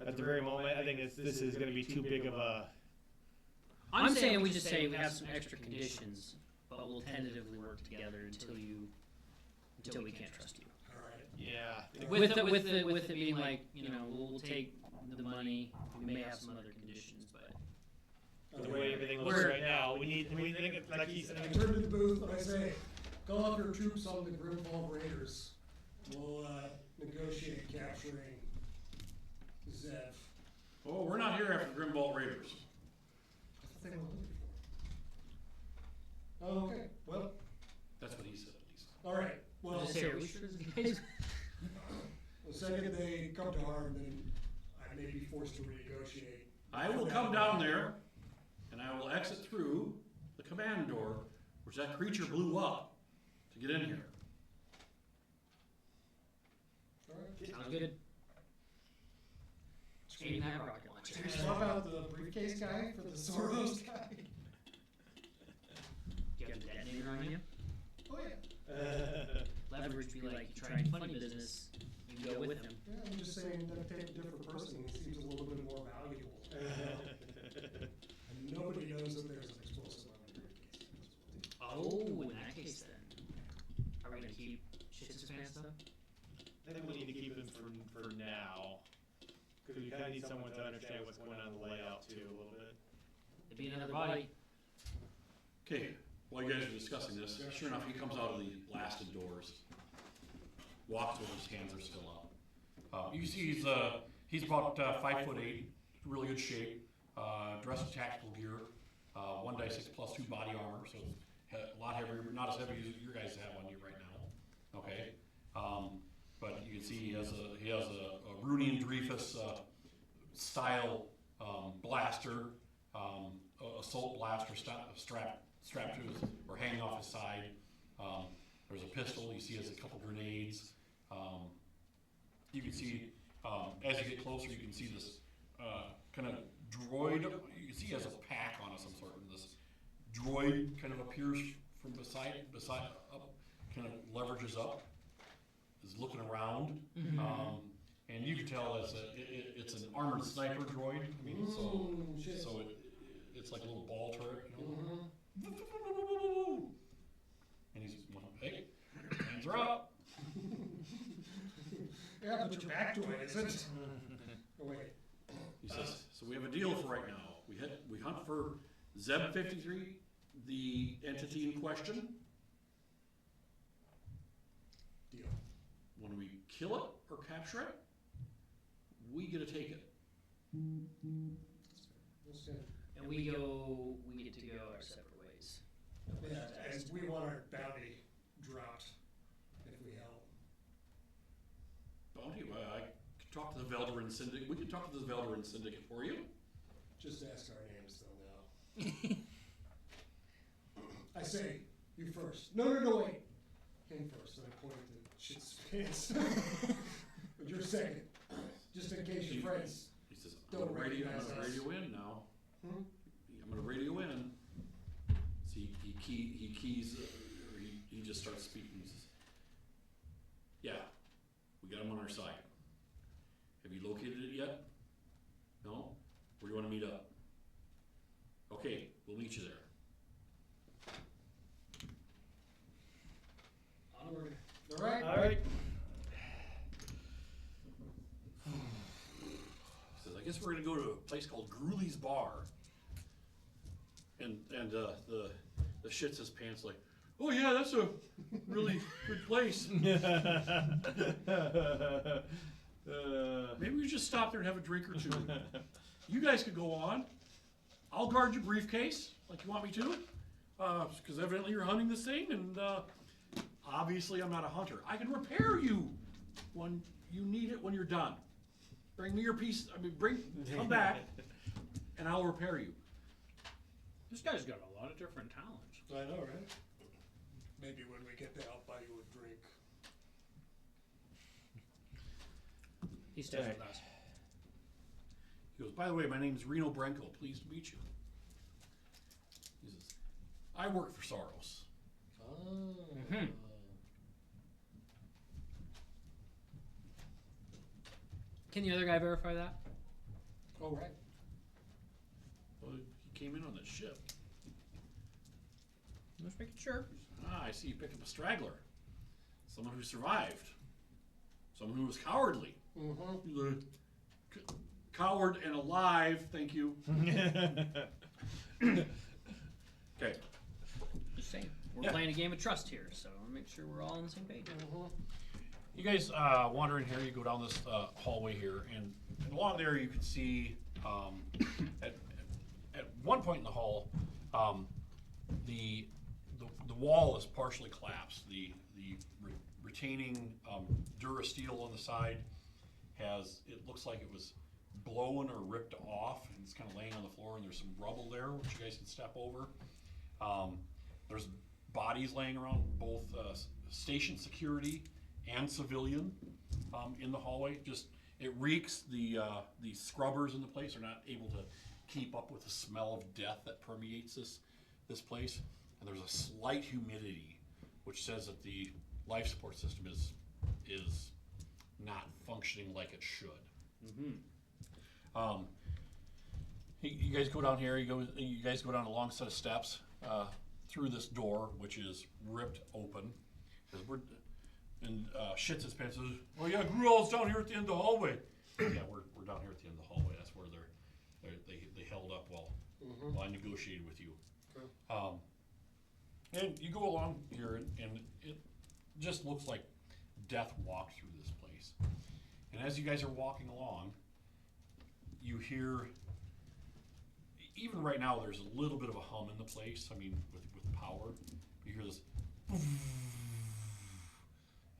At the very moment, I think this is going to be too big of a. I'm saying we just say we have some extra conditions, but we'll tentatively work together until we can't trust you. All right. Yeah. With it being like, we'll take the money. We may have some other conditions, but The way everything looks right now, we think it's like he I said. turn to the booth and I say, call up your troops on the Grimvault Raiders. We'll negotiate capturing Zev. Oh, we're not here after Grimvault Raiders. I thought they were looking for. Oh, okay. Well, That's what he said, at least. all right. Well, just say, are we sure this guy's the second they come to harm, then I may be forced to renegotiate. I will come down there, and I will exit through the command door, which that creature blew up to get in here. All right. Sounds good. Aim that rocket launcher. Do we swap out the briefcase guy for the Soros guy? Do you have a detonator on you? Oh yeah. Leverage be like, you try any funny business, you can go with him. Yeah, I'm just saying that take a different person. He seems a little bit more valuable. And nobody knows that there's an explosive on the briefcase. Oh, in that case then. Are we gonna keep shit's pants though? I think we need to keep him for now. Because we kind of need someone to understand what's going on in the layout too a little bit. There'd be another body. Okay, while you guys are discussing this, sure enough, he comes out of the blasted doors, walks over, his hands are still up. You can see he's about 5'8", really good shape, dressed in tactical gear, 1d6 plus 2 body armor, so a lot heavier, not as heavy as your guys have on you right now. Okay, but you can see he has a Rooney and Dreyfus style blaster, assault blaster strapped to his, or hanging off his side. There's a pistol. You see he has a couple grenades. You can see as you get closer, you can see this kind of droid. You can see he has a pack on of some sort. And this droid kind of appears from beside up, kind of leverages up, is looking around. And you can tell it's an armored sniper droid. I mean, so it's like a little ball turret, you know. And he's hey, hands are up. Yeah, but your back to it, isn't? Oh wait. He says, so we have a deal for right now. We hunt for Zeb 53, the entity in question. Deal. When we kill it or capture it, we get to take it. And we get to go our separate ways. Yeah, as we want our bounty dropped if we help. Bounty? Well, I could talk to the Velderin Syndicate. We could talk to the Velderin Syndicate for you. Just ask our names, they'll know. I say, you first. No, wait. Him first, and I point to shit's pants. But you're second. Just in case your friends. He says, Don't I'm gonna radio recognize us. in now. Hmm? I'm gonna radio in. See, he keys, or he just starts speaking. He says, yeah, we got him on our side. Have you located it yet? No? Where do you want to meet up? Okay, we'll meet you there. Onward. All right? Alright. He says, I guess we're gonna go to a place called Gruely's Bar. And the shits his pants like, oh yeah, that's a really good place. Maybe we just stop there and have a drink or two. You guys could go on. I'll guard your briefcase like you want me to, because evidently you're hunting this thing, and obviously I'm not a hunter. I can repair you when you need it when you're done. Bring me your piece. Come back, and I'll repair you. This guy's got a lot of different talents. I know, right? Maybe when we get there, I'll buy you a drink. He stays with us. He goes, by the way, my name's Reno Brenko. Pleased to meet you. He says, I work for Soros. Oh. Can the other guy verify that? Oh, right. Well, he came in on the ship. Just making sure. Ah, I see you picked up a straggler. Someone who survived. Someone who was cowardly. Mm-hmm. Coward and alive, thank you. Okay. Just saying. We're Yeah. playing a game of trust here, so I want to make sure we're all on the same page. You guys wander in here, you go down this hallway here, and along there you can see at one point in the hall, the wall is partially collapsed. The retaining Durasteel on the side it looks like it was blown or ripped off, and it's kind of laying on the floor, and there's some rubble there which you guys can step over. There's bodies laying around, both station security and civilian in the hallway. Just it reeks. The scrubbers in the place are not able to keep up with the smell of death that permeates this place. And there's a slight humidity, which says that the life support system is not functioning like it should. Mm-hmm. You guys go down here. You guys go down a long set of steps through this door, which is ripped open. And shits his pants says, "Oh yeah, Gruel's down here at the end of the hallway." Yeah, we're down here at the end of the hallway. That's where they held up while I negotiated with you. Okay. And you go along here, and it just looks like death walked through this place. And as you guys are walking along, you hear, even right now, there's a little bit of a hum in the place. I mean, with power, you hear this,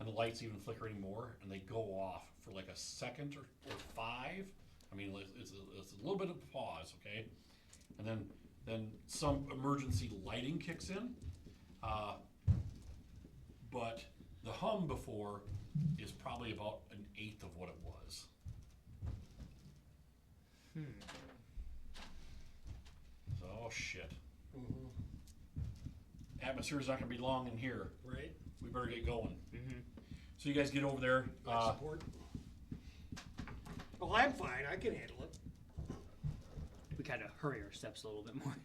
and the lights even flicker anymore, and they go off for like a second or 5. I mean, it's a little bit of a pause, okay? And then some emergency lighting kicks in, but the hum before is probably about 1/8 of what it was. So, oh shit. Atmosphere's not gonna be long in here. Right. We better get going. Mm-hmm. So you guys get over there. Life support. Oh, I'm fine. I can handle it. We kind of hurry our steps a little bit more.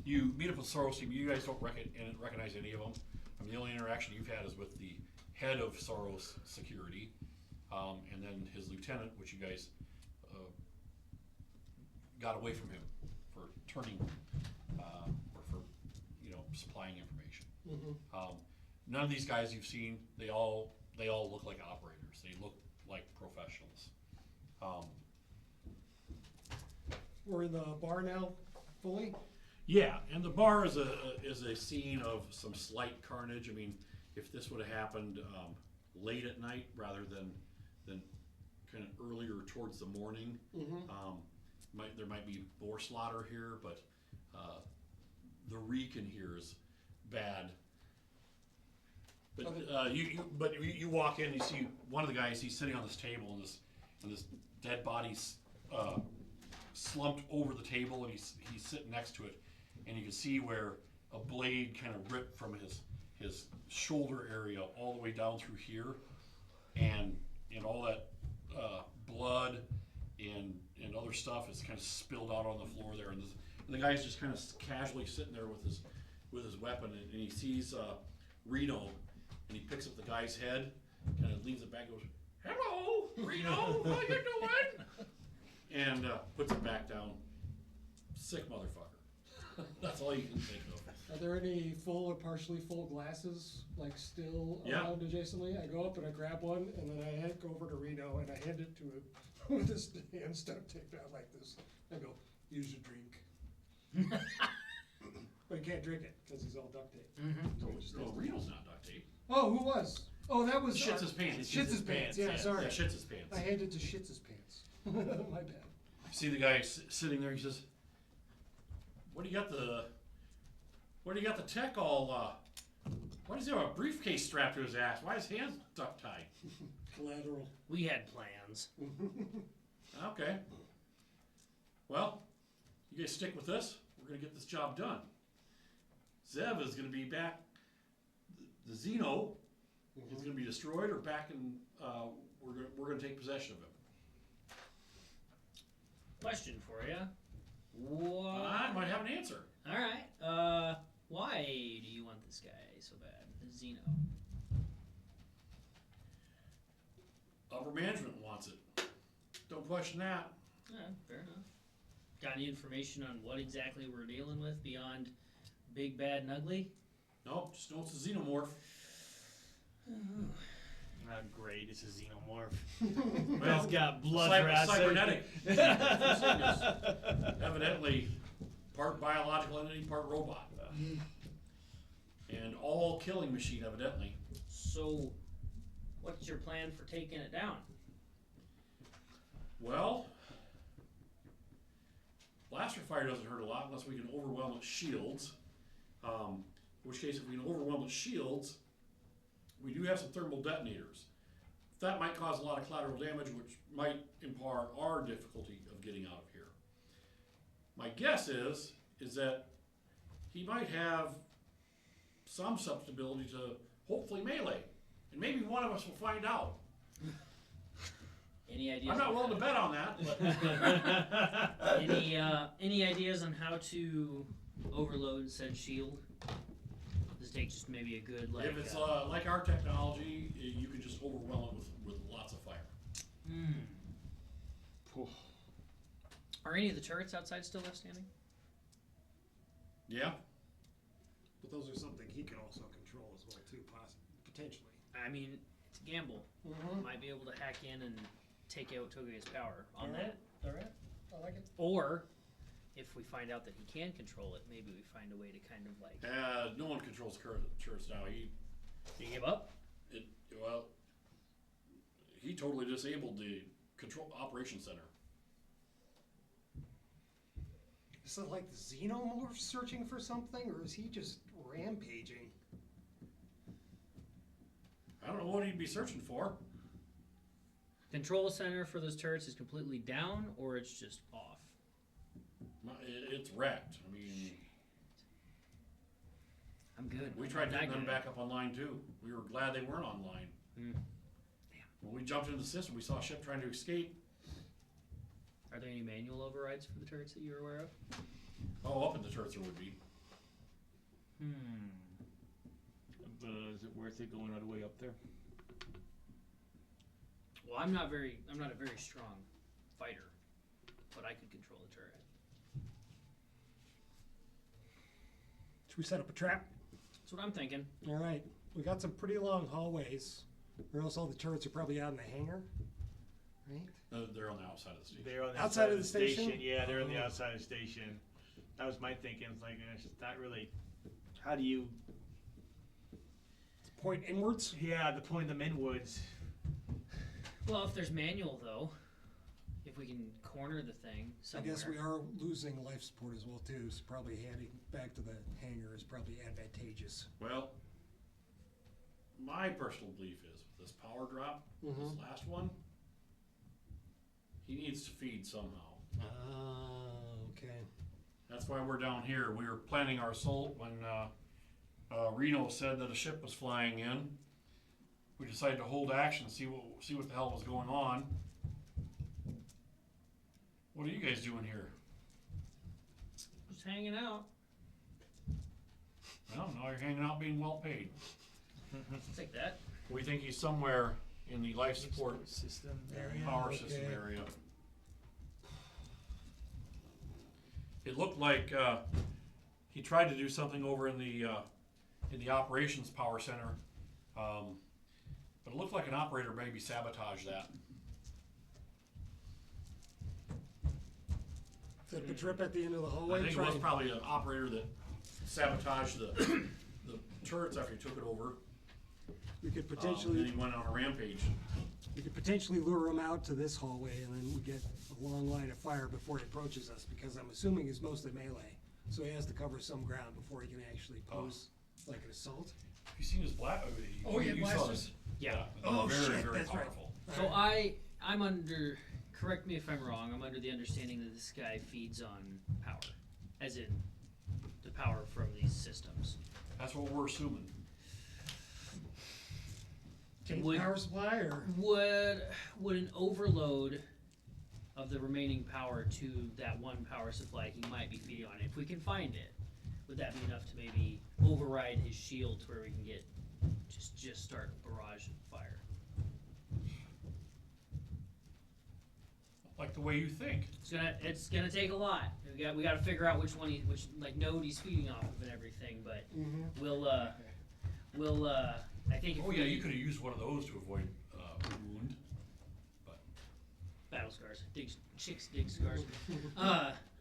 You meet up with Soros. You guys don't recognize any of them. I mean, the only interaction you've had is with the head of Soros Security, and then his lieutenant, which you guys got away from him for turning or for supplying information. None of these guys you've seen. They all look like operators. They look like professionals. We're in the bar now, fully. Yeah, and the bar is a scene of some slight carnage. I mean, if this would have happened late at night rather than kind of earlier towards the morning, there might be more slaughter here, but the reek in here is bad. But you walk in, you see one of the guys. He's sitting on this table, and this dead body's slumped over the table, and he's sitting next to it. And you can see where a blade kind of ripped from his shoulder area all the way down through here, and all that blood and other stuff is kind of spilled out on the floor there. And the guy's just kind of casually sitting there with his weapon, and he sees Reno, and he picks up the guy's head, kind of leans it back, and goes, "Hello, Reno, how you doing?" And puts it back down. Sick motherfucker. That's all you can think of. Are there any full or partially full glasses, like still around adjacently? I go up and I grab one, and then I go over to Reno and I hand it to him with his hand stuck taped out like this. I go, "Use your drink." But he can't drink it because he's all duct taped. So he just No, has to- Reno's not duct tape. Oh, who was? Oh, that was Shits his pants. Shits his pants. Yeah, sorry. Yeah, shits his pants. I handed to shits his pants. My bad. See the guy sitting there. He says, "What do you got the tech all? Why does he have a briefcase strapped to his ass? Why is his hands duct tied?" Collateral. We had plans. Okay. Well, you guys stick with this. We're gonna get this job done. Zev is gonna be back. The Xeno is gonna be destroyed or back in. We're gonna take possession of him. Question for you. I might have an answer. All right. Why do you want this guy so bad, Xeno? Upper management wants it. Don't question that. Yeah, fair enough. Got any information on what exactly we're dealing with beyond big, bad, and ugly? Nope, just know it's a xenomorph. Not great, it's a xenomorph. Well, It's got blood rats. cybernetic. Evidently, part biological entity, part robot. And all killing machine, evidently. So, what's your plan for taking it down? Well, blaster fire doesn't hurt a lot unless we can overwhelm its shields. in which case if we can overwhelm its shields, we do have some thermal detonators. That might cause a lot of collateral damage, which might impair our difficulty of getting out of here. My guess is that he might have some susceptibility to hopefully melee, and maybe one of us will find out. Any ideas? I'm not willing to bet on that, but Any ideas on how to overload said shield? Does it take just maybe a good like? if it's like our technology, you can just overwhelm it with lots of fire. Are any of the turrets outside still left standing? Yeah. But those are something he can also control as well too, potentially. I mean, it's a gamble. Might be able to hack in and take out Toge's power on that. All right. I like it. Or, if we find out that he can control it, maybe we find a way to kind of like. No one controls turrets now. You give up? He totally disabled the control operation center. Is it like the xenomorph searching for something, or is he just rampaging? I don't know what he'd be searching for. Control center for those turrets is completely down, or it's just off. It's wrecked. I mean, I'm good. we I'm tried not getting that them good. back up online too. We were glad they weren't online. Mm. When we jumped into the system, we saw a ship trying to escape. Are there any manual overrides for the turrets that you're aware of? Oh, up in the turrets there would be. Is it worth it going all the way up there? Well, I'm not a very strong fighter, but I could control the turret. Should we set up a trap? That's what I'm thinking. All right. We got some pretty long hallways, or else all the turrets are probably out in the hangar, right? They're on the outside of the station. They're on the Outside of the station? Yeah, they're on the outside of the station. That was my thinking. It's like, it's not really. How do you? Point inwards. Yeah, to point them inwards. Well, if there's manual though, if we can corner the thing I somewhere. guess we are losing life support as well too, so probably heading back to the hangar is probably advantageous. Well, my personal belief is with this power drop, this last one, he needs to feed somehow. Okay. That's why we're down here. We were planning our assault when Reno said that a ship was flying in. We decided to hold action, see what the hell was going on. What are you guys doing here? Just hanging out. Well, now you're hanging out being well paid. Take that. We think he's somewhere in the life support System area. power system area. It looked like he tried to do something over in the operations power center, but it looked like an operator maybe sabotaged that. Set up a trip at the end of the I hallway. think it was probably an operator that sabotaged the turrets after he took it over. We could Then potentially he went on a rampage. lure him out to this hallway, and then we get a long line of fire before he approaches us. Because I'm assuming he's mostly melee, so he has to cover some ground before he can actually pose like an assault. Have you seen his black? Oh, yeah, you saw blasters? this. Yeah. Oh, very, shit, very that's right. powerful. So I'm under. Correct me if I'm wrong. I'm under the understanding that this guy feeds on power, as in the power from these systems. That's what we're assuming. Change Would- power supply, or Would an overload of the remaining power to that one power supply he might be feeding on, if we can find it, would that be enough to maybe override his shield to where we can get just start a barrage of fire? Like the way you think. It's gonna take a lot. We got to figure out which like node he's feeding off of and everything. But we'll I think if Oh yeah, you could have used one of those to avoid wound. battle scars, dig scars.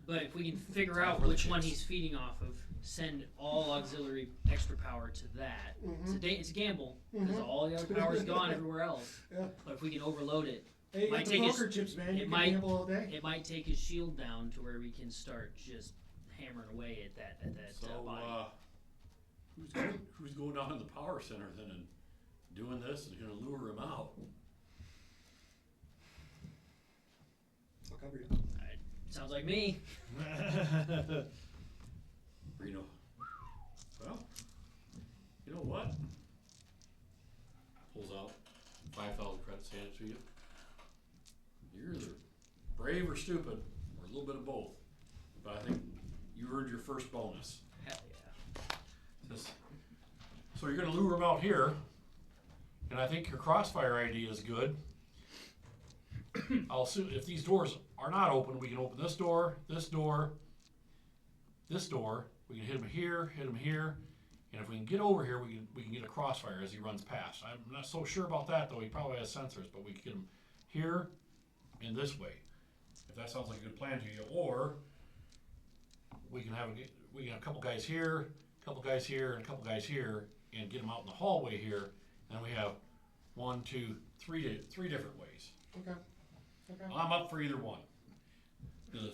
But if we can figure out For the which one chicks. he's feeding off of, send all auxiliary extra power to that. It's a gamble because all the other power's gone everywhere else. Yeah. But if we can overload it, hey, you might got the take his- poker chips, man. You it can might- gamble all day. it might take his shield down to where we can start just hammering away at that So body. who's going down in the power center then and doing this and gonna lure him out? I'll cover you. Sounds like me. Reno. Well, you know what? Pulls out 5,000 credits, hand it to you. You're either brave or stupid, or a little bit of both. But I think you earned your first bonus. Hell yeah. So you're gonna lure him out here, and I think your crossfire idea is good. I'll assume if these doors are not open, we can open this door, this door, this door. We can hit him here, and if we can get over here, we can get a crossfire as he runs past. I'm not so sure about that though. He probably has sensors, but we can get him here and this way. If that sounds like a good plan to you, or we can have a couple guys here, a couple guys here, and a couple guys here, and get them out in the hallway here. And then we have 1, 2, 3 different ways. Okay. I'm up for either one. The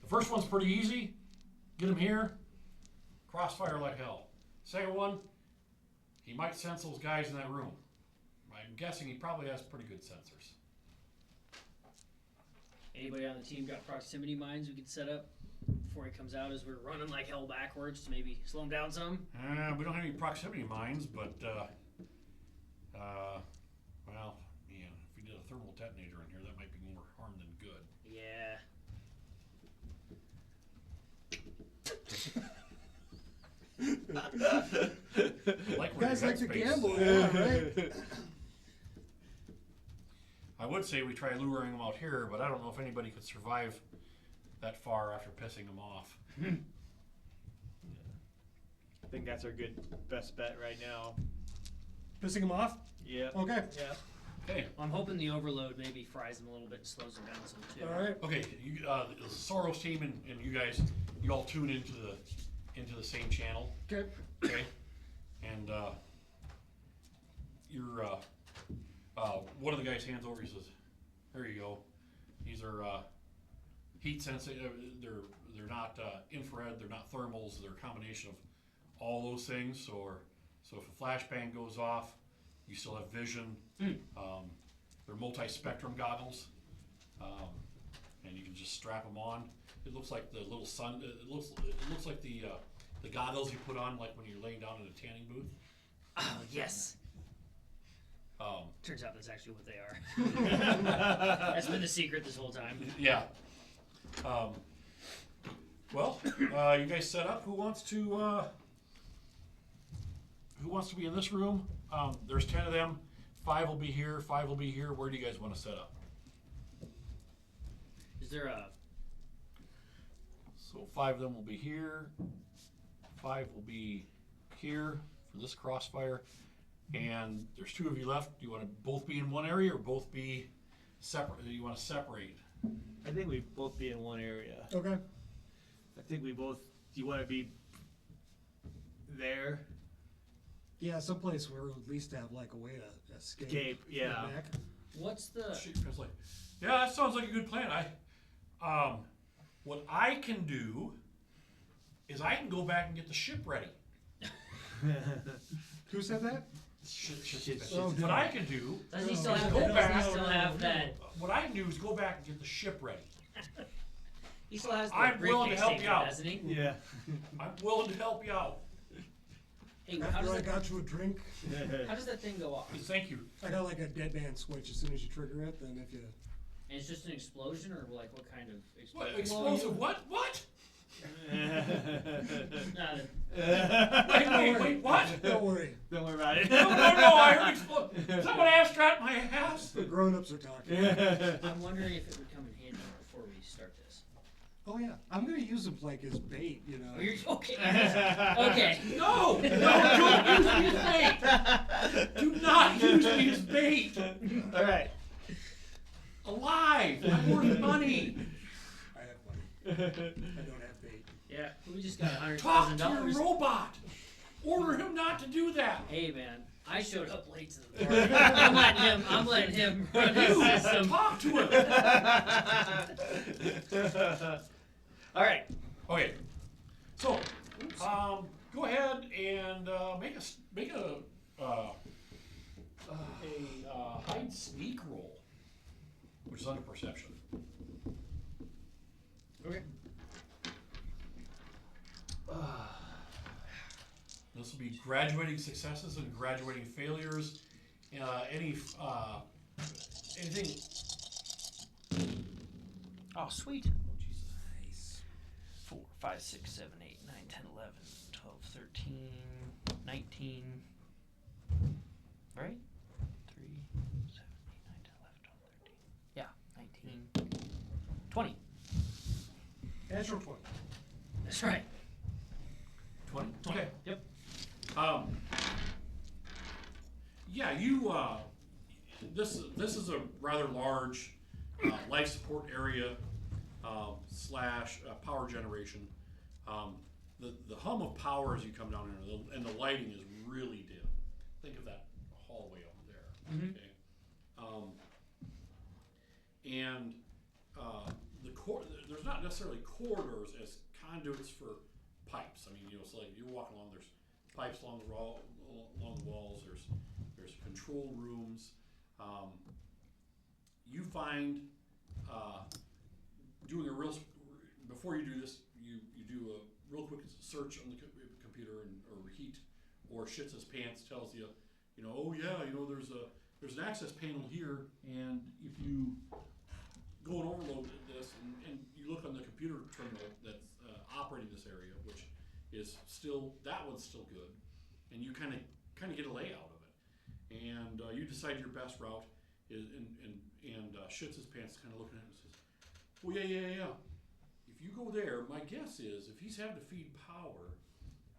first one's pretty easy. Get him here, crossfire like hell. Second one, he might sense those guys in that room. I'm guessing he probably has pretty good sensors. Anybody on the team got proximity mines we could set up before he comes out as we're running like hell backwards to maybe slow him down some? We don't have any proximity mines, but well, yeah, if we did a thermal detonator in here, that might be more harm than good. Yeah. Like Guys like to space. gamble, yeah, right? I would say we try luring them out here, but I don't know if anybody could survive that far after pissing them off. I think that's our best bet right now. Pissing him off? Yeah. Okay. Yeah. Okay. I'm hoping the overload maybe fries them a little bit and slows them down some too. All right. Okay, you, the Soros team and you guys, you all tune into the same channel. Okay. Okay, and you're one of the guys hands over. He says, "There you go. These are heat sensitive. They're not infrared. They're not thermals. They're a combination of all those things. So if a flashbang goes off, you still have vision. They're multi-spectrum goggles, and you can just strap them on. It looks like the little sun. It looks like the goggles you put on like when you're laying down in a tanning booth. Oh, yes. Turns out that's actually what they are. That's been the secret this whole time. Yeah. Well, you guys set up. Who wants to be in this room? There's 10 of them. 5 will be here. 5 will be here. Where do you guys want to set up? Is there a... So 5 of them will be here. 5 will be here for this crossfire. And there's 2 of you left. Do you want to both be in one area or both be separate? Do you want to separate? I think we both be in one area. Okay. I think we both. Do you want to be there? Yeah, someplace where we'll at least have like a way to escape. Escape, yeah. Back. What's the... It's like, yeah, that sounds like a good plan. What I can do is I can go back and get the ship ready. Who said that? Oh, what I can do Does he still is have go that? back. Does he still have that? What I can do is go back and get the ship ready. He still has the I'm willing to briefcase help taken, you out. doesn't he? Yeah. I'm willing to help you out. Hey, how After does, I that, got you a drink, how does that thing go off? Thank you. I got like a dead man switch. As soon as you trigger it, then if you And it's just an explosion, or like what kind of What, explosion? explosive? What? Nah, Wait, what? don't worry, Don't worry about it. No, I heard explosive. Someone ass-strapped my ass. the grown-ups are talking. I'm wondering if it would come in handy before we start this. Oh yeah, I'm gonna use them like as bait, you know. Oh, you're okay. Okay. No, don't use me as bait. Do not use me as bait. All right. Alive. I'm worth money. I have money. I don't have bait. Yeah, we just got Talk $100,000. to your robot. Order him not to do that. Hey man, I showed up late to the party. I'm letting him run his You system. talk to him. All right. Okay. So, Go ahead and make a hide sneak roll, which is under perception. Okay. This will be graduating successes and graduating failures. Anything. Oh, sweet. Oh, Jesus. Nice. 4, 5, 6, 7, 8, 9, 10, 11, 12, 13, 19. Right? 3, 7, 8, 9, 10, 11, 12, 13. Yeah, 19. 20. Natural 20. That's right. 20? Okay. Yep. Yeah, you, this is a rather large life support area slash power generation. The hum of power as you come down here, and the lighting is really dim. Think of that hallway up there. Mhm. Okay. And there's not necessarily corridors as conduits for pipes. I mean, so like you're walking along, there's pipes along the walls. There's control rooms. You find doing before you do this, you do a real quick search on the computer or heat or shits his pants tells you, oh yeah, there's an access panel here, and if you go and overload this and you look on the computer terminal that's operating this area, which is that one's still good, and you kind of get a layout of it, and you decide your best route is and shits his pants, kind of looking at it and says, well, yeah. If you go there, my guess is if he's having to feed power,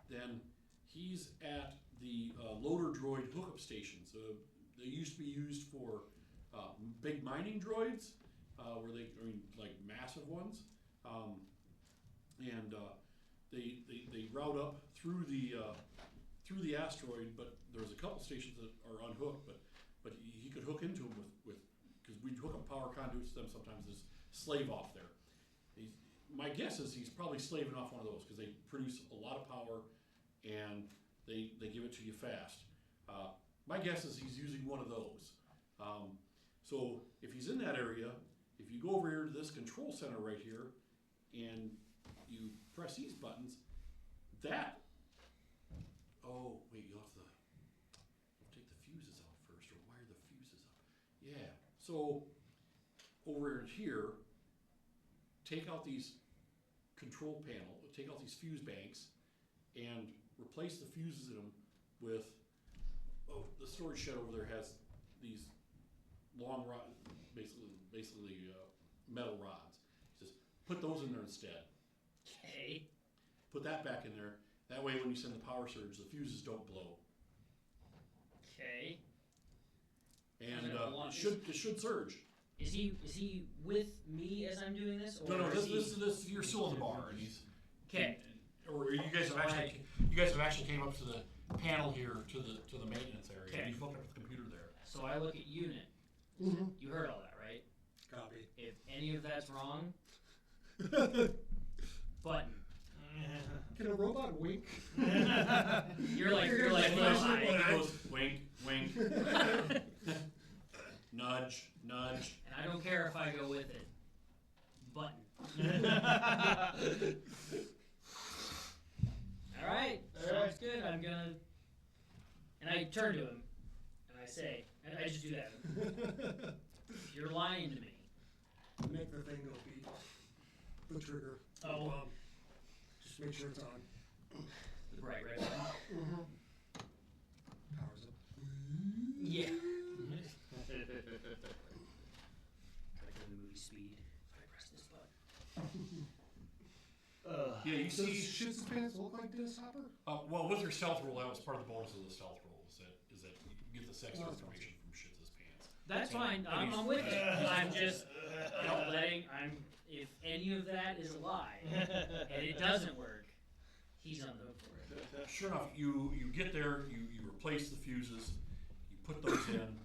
then he's at the loader droid hookup stations. They used to be used for big mining droids, like massive ones, and they route up through the asteroid. But there's a couple stations that are unhooked, but he could hook into them with because we'd hook up power conduits to them sometimes. There's slave off there. My guess is he's probably slaving off one of those because they produce a lot of power and they give it to you fast. My guess is he's using one of those. So if he's in that area, if you go over here to this control center right here and you press these buttons, oh wait, you'll have to take the fuses out first or wire the fuses up. Yeah, so over here, take out these control panel, take out these fuse banks, and replace the fuses in them with, the storage shed over there has these long rod, basically metal rods. Just put those in there instead. Okay. Put that back in there. That way when you send the power surge, the fuses don't blow. Okay. And it it should surge. Is he with me as I'm doing this? Or No, is this you're still in the bar, and he's Okay. Or you guys have actually came up to the panel here to the maintenance area. Okay. And you've hooked up the computer there. So I look at unit. Mm-hmm. You heard all that, right? Copy. If any of that's wrong, button. Can a robot wink? You're like, And well, he goes wink, wink, nudge, nudge. and I don't care if I go with it. Button. All right, sounds good. I'm gonna, and I turn to him, and I say, and I just do that. You're lying to me. Make the thing go beep. The trigger. Oh. Just make sure it's on. The bright red button. Mm-hmm. Powers up. Yeah. Gotta go to movie speed. If I press this button. Yeah, you Does see. shit's pants look like this, Hopper? Well, with your stealth roll, that was part of the bonus of the stealth roll. Is that you get this extra Oh, information from shit's pants. That's fine. I'm with it. I'm just, if any of that is a lie and it doesn't work, he's on the hook for it. Sure enough, you get there, you replace the fuses, you put those in,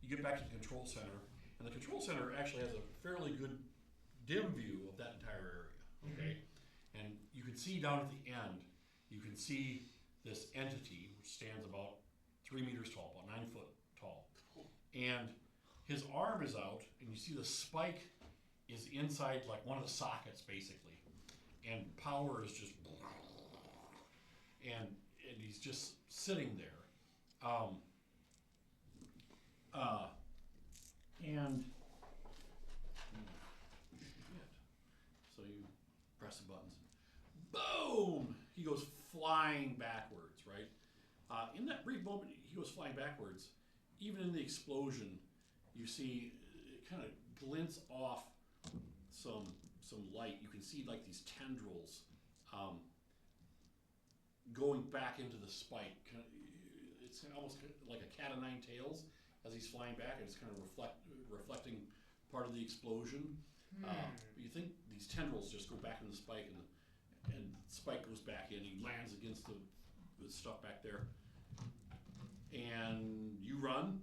you get back to the control center, and the control center actually has a fairly good dim view of that entire area. Okay, and you can see down at the end you can see this entity, which stands about 3 meters tall, about 9 foot tall. And his arm is out, and you see the spike is inside like one of the sockets, basically. And power is just, and he's just sitting there. And so you press the buttons. Boom! He goes flying backwards, right? In that brief moment, he goes flying backwards. Even in the explosion, you see it kind of glints off some light. You can see like these tendrils going back into the spike. It's almost like a cat o' nine tails as he's flying back, and it's kind of reflecting part of the explosion. You think these tendrils just go back in the spike, and the spike goes back in. He lands against the stuff back there, and you run,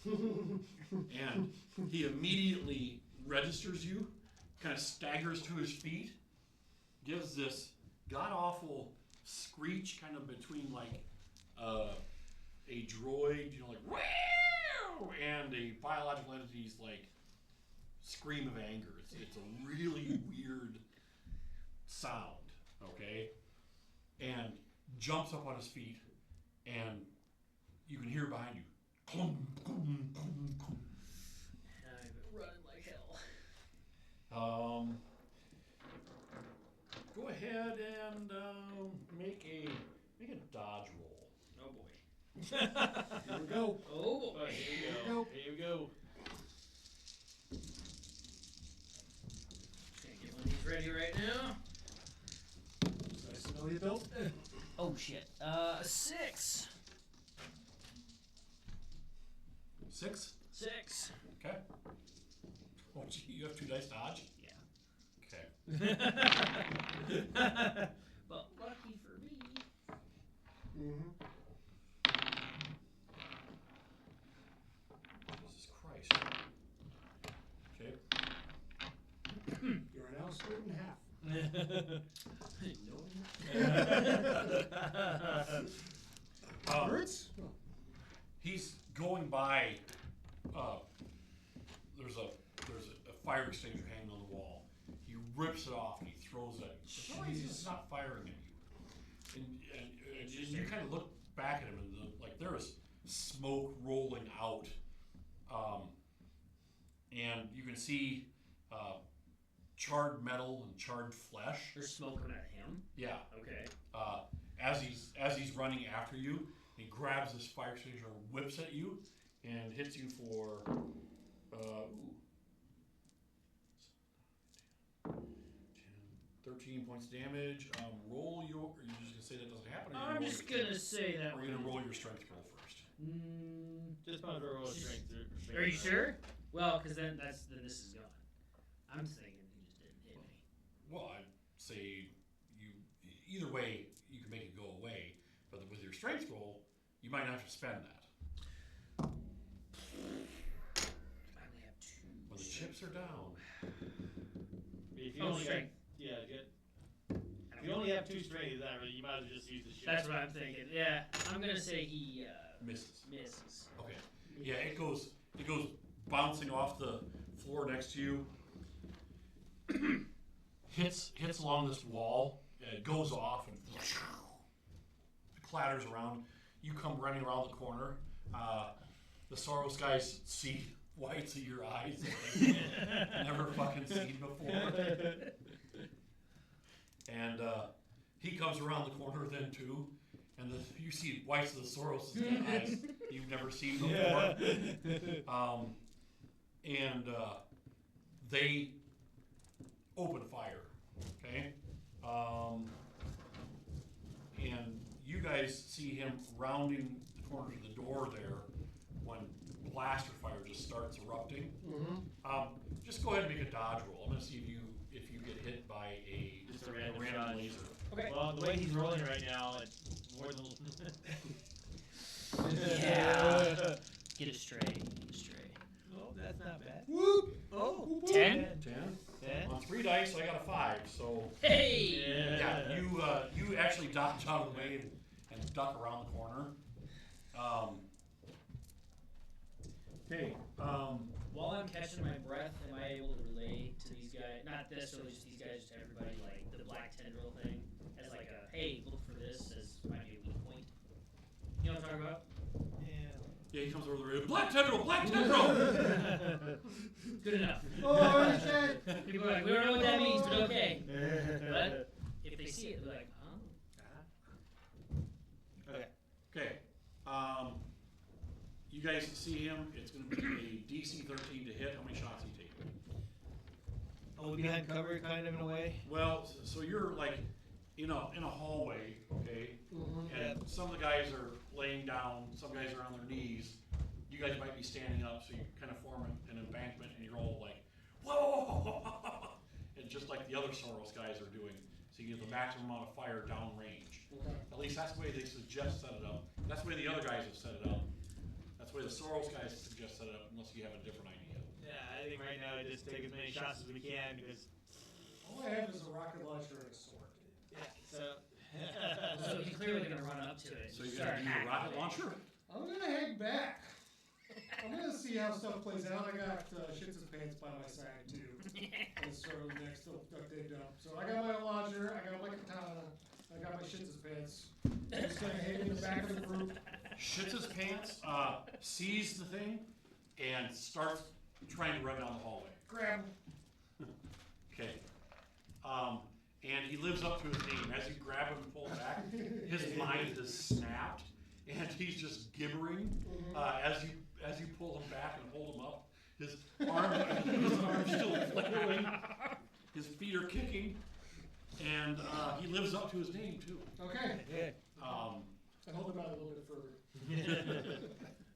and he immediately registers you, kind of staggers to his feet, gives this god-awful screech kind of between like a droid, like wow, and a biological entity's like scream of anger. It's a really weird sound, okay? And jumps up on his feet, and you can hear behind you, clum, clum, clum, clum. I'm running like hell. Go ahead and make a dodge roll. Oh boy. Here we go. Oh boy. Here we go. Can't get one of these ready right now. Nice to know you, Bilt. Oh shit. 6. 6? 6. Okay. Oh, gee, you have 2 dice dodge? Yeah. Okay. But lucky for me. Mm-hmm. Jesus Christ. Okay. You're now split in half. Hurts? He's going by. There's a fire extinguisher hanging on the wall. He rips it off and he throws it. For some reason, he's not firing at you. And you kind of look back at him, and there is smoke rolling out. And you can see charred metal and charred flesh. There's smoke coming at him. Yeah. Okay. As he's running after you, he grabs this fire extinguisher, whips at you, and hits you for 13 points of damage. Roll your. Are you just gonna say that doesn't happen? Or are you I'm just gonna say that. Or are you gonna roll your strength roll first? Just might as well roll a strength. Are you sure? Well, because then this is gone. I'm thinking he just didn't hit me. Well, I'd say either way you can make it go away, but with your strength roll, you might not have to spend that. I only have 2. When the chips are down. If you Oh, only strength. if you only have 2 strength, you might as well just use the shit. That's what I'm thinking. Yeah, I'm gonna say he Misses. misses. Okay. Yeah, it goes bouncing off the floor next to you. hits along this wall. It goes off and clatters around. You come running around the corner. The Soros guys see whites of your eyes like never fucking seen before. And he comes around the corner then too. And you see whites of the Soros' eyes you've never seen before. And they open fire. Okay? And you guys see him rounding the corner to the door there when blaster fire just starts erupting. Just go ahead and make a dodge roll. I'm going to see if you get hit by Just a random shot. laser. Okay. Well, the way he's rolling right now, it's more than. Yeah. Get it straight. Get it straight. Oh, that's not bad. Whoop! Oh, 10? 10. On 3 dice, I got a 5. So Hey! yeah, you actually dodge out of the way and duck around the corner. Okay. While I'm catching my breath, am I able to relay to these guys, not necessarily just these guys, just everybody, like the black tendril thing, as like a, hey, look for this as might be a weak point? You know what I'm talking about? Yeah, he comes over the radio. Black tendril, black tendril. Good enough. Oh shit! People are like, we don't know what that means, but okay. But if they see it, they're like, oh. Okay. You guys see him. It's going to be a DC 13 to hit. How many shots he take? Oh, behind cover, kind of in a way. Well, so you're like, in a hallway, okay? And some of the guys are laying down. Some guys are on their knees. You guys might be standing up, so you kind of form an embankment, and you're all like, whoa! And just like the other Soros guys are doing, so you get the maximum amount of fire downrange. At least that's the way they suggest set it up. That's the way the other guys have set it up. That's the way the Soros guys suggest set it up, unless you have a different idea. Yeah, I think right now I just take as many shots as we can because. All I have is a rocket launcher and a sword. Yeah. So. So he's clearly gonna run up to it. So you're start going to do a hacking rocket it. launcher? I'm gonna hang back. I'm gonna see how stuff plays out. I got shits and pants by my side too. And sort of next to duct taped up. So I got my launcher, I got my katana, I got my shits and pants. I'm just gonna hang in the back of the group. Shits his pants, sees the thing, and starts trying to run down the hallway. Grab him. Okay. And he lives up to his name. As you grab him and pull him back, his mind has snapped, and he's just gibbering. As you pull him back and hold him up, his arms still flickering, his feet are kicking, and he lives up to his name too. Okay. I I hold him out a little bit further.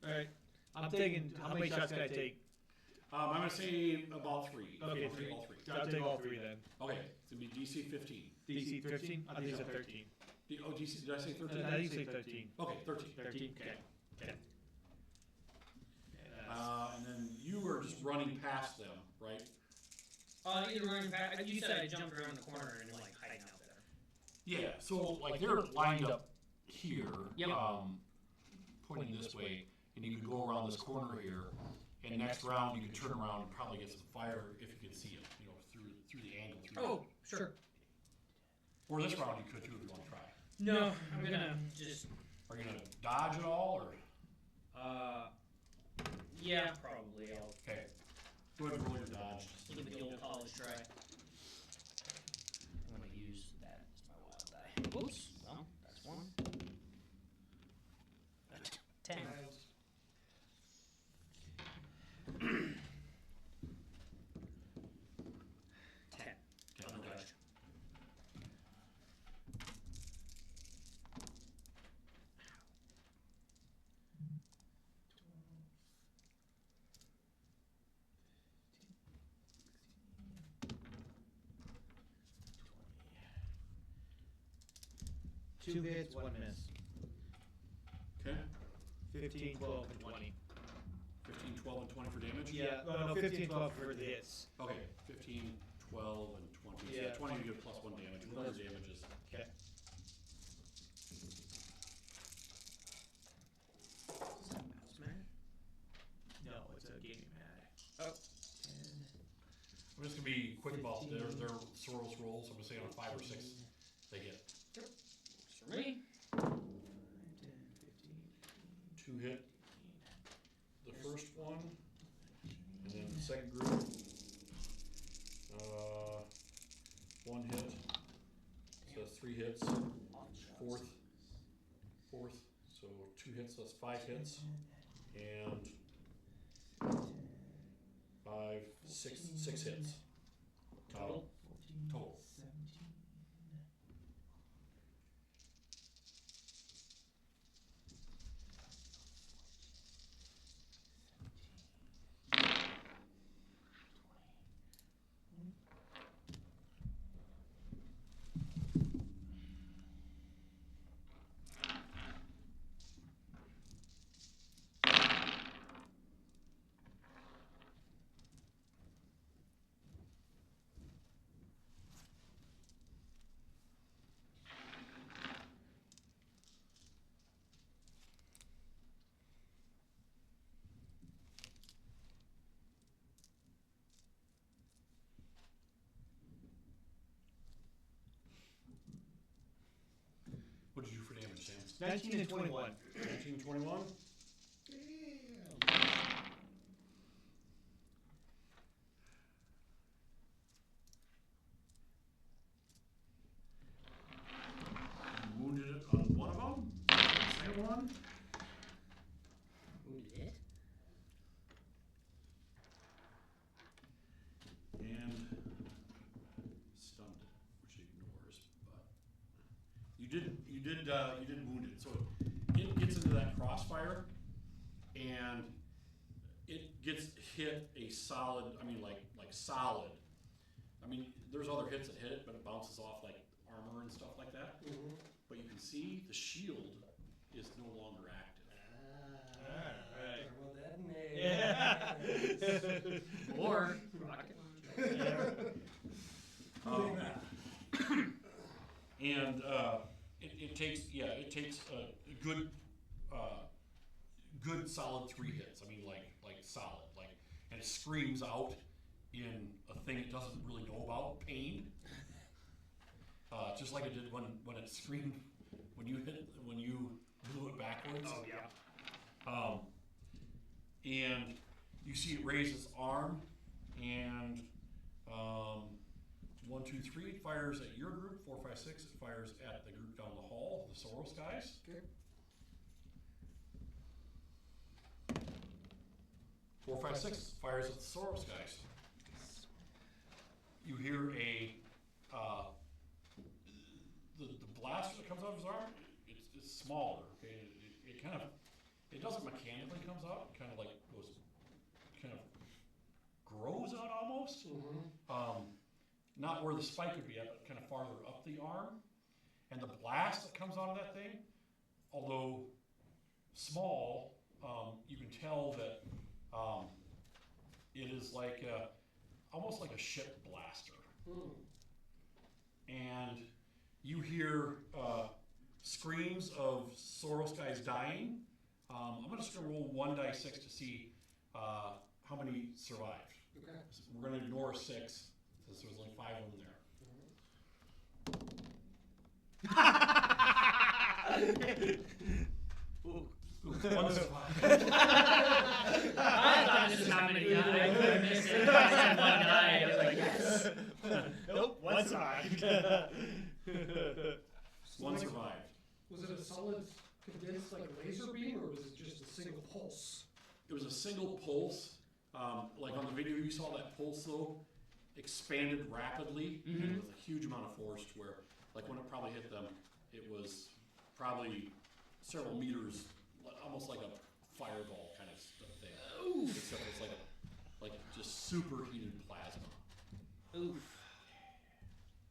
Alright. I'm taking. How many shots can I take? I'm gonna say about 3. Okay, I'll take all 3. I'll take all 3 then. Okay, it's gonna be DC 15. DC 13? I think it's a 13. Oh, DC, did I say 13? I think you say 13. Okay, 13. 13? Okay. Okay. And then you were just running past them, right? Either running back. You said I jumped around the corner and like hiding out there. Yeah, so like they're lined up here, Yep. pointing this way, and you could go around this corner here, and next round you could turn around and probably get some fire if you could see it, through the angle. Oh, sure. Or this round you could too if you want to try. No, I'm gonna just. Are you gonna dodge at all, or? Yeah, probably. I'll Okay. Go ahead and roll your dodge. give it the old college try. I'm gonna use that as my wild die. Whoops. Well, that's 1. 10. 10. Okay, On the okay. dodge. Two hits, 1 miss. Okay. 15, 12, and 20. 15, 12, and 20 for damage? Yeah, no, 15, 12 for the hits. Okay, 15, 12, and 20. So Yeah. 20 you get +1 damage. What are your damages? Okay. Is that mouse man? No, it's a gaming pad. Oh. I'm just gonna be quick about their Soros rolls. I'm gonna say on a 5 or 6, they hit. For me. 2 hit the first one, and then the second group, 1 hit, so that's 3 hits, fourth, so 2 hits, so that's 5 hits, and 5, 6 hits. Total. 19 and 21. 19, 21. You wounded it on one of them. Second one. Wounded it? And stunned it, which it ignores. But you did wound it. So it gets into that crossfire, and it gets hit a solid. I mean, like solid. I mean, there's other hits that hit it, but it bounces off like armor and stuff like that. But you can see the shield is no longer active. Alright. Or rocket launcher. And it takes a good solid 3 hits. I mean, like solid, and it screams out in a thing it doesn't really know about, pain. Just like it did when it screamed when you blew it backwards. Oh yeah. And you see it raise its arm, and 1, 2, 3, it fires at your group. 4, 5, 6, it fires at the group down the hall, the Soros guys. Okay. 4, 5, 6 fires at the Soros guys. You hear the blaster that comes out of his arm. It's smaller. Okay, it doesn't mechanically comes out. It kind of grows out almost. Not where the spike would be at, but kind of farther up the arm. And the blast that comes out of that thing, although small, you can tell that it is like almost like a ship blaster. And you hear screams of Soros guys dying. I'm just going to roll 1d6 to see how many survived. Okay. We're going to ignore 6, since there's only 5 of them there. One survived. I thought this was how many died. I could have missed it. I said one died. I was like, yes. Nope, one survived. One survived. Was it a solid condensed like a laser beam, or was it just a single pulse? It was a single pulse. Like on the video, you saw that pulse though expanded rapidly and with a huge amount of force to where, like when it probably hit them, it was probably several meters, almost like a fireball kind of thing. Oof. Except it's like just superheated plasma. Oof.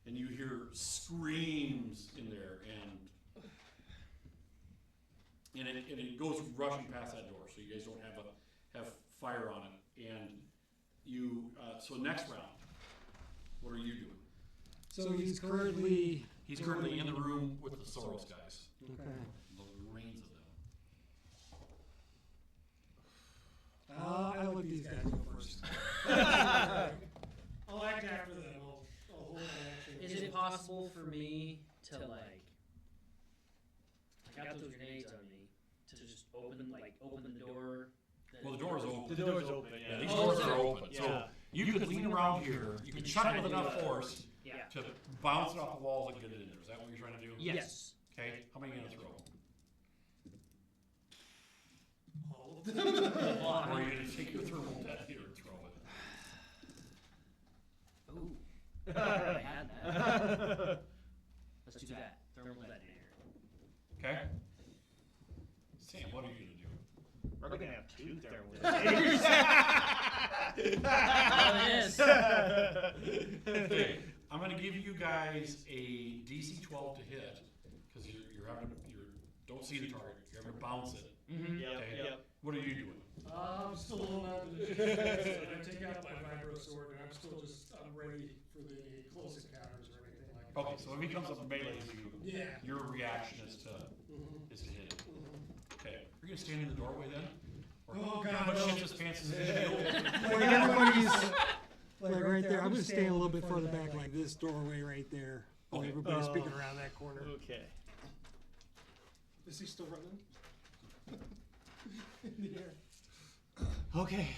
And you hear screams in there, and it goes rushing past that door, so you guys don't have fire on it. And you so next round, what are you doing? So he's currently in the room with the Soros guys. okay. The reins of them. I'll let these guys go first. I'll act after them. I'll hold my action. Is it possible for me to I got those grenades on me, to just open the door? Well, the door's open. The door's open, Yeah, yeah. these Oh, doors is are it? open. So Yeah. you could lean around here. You could chuck it with enough force Yeah. to bounce it off the walls and get it in there. Is that what you're trying to do? Yes. Okay. How many are you gonna throw? All of them. Well, Or are you gonna take your thermal detonator and throw it? Ooh. I had that. Let's do that. Thermal detonator. Okay. Sam, what are you gonna do? We're gonna have 2 thermal detonators. Oh, it is. Okay. I'm gonna give you guys a DC 12 to hit because you don't see the target. You're having to bounce it. Okay. What are you doing? I'm still holding on to the shield. I take out my vibro sword, and I'm ready for the close encounters or anything like that. Okay. So if he comes up and melees you, Yeah. your reaction is to hit him. Okay. Are you gonna stand in the doorway then? Or Oh, God, how much no. shit just pants in the field? Like everybody's like right there. I'm gonna stand a little bit further back, like this doorway right there. While Okay. everybody's speaking around that corner. Okay. Is he still running? In the air. Okay.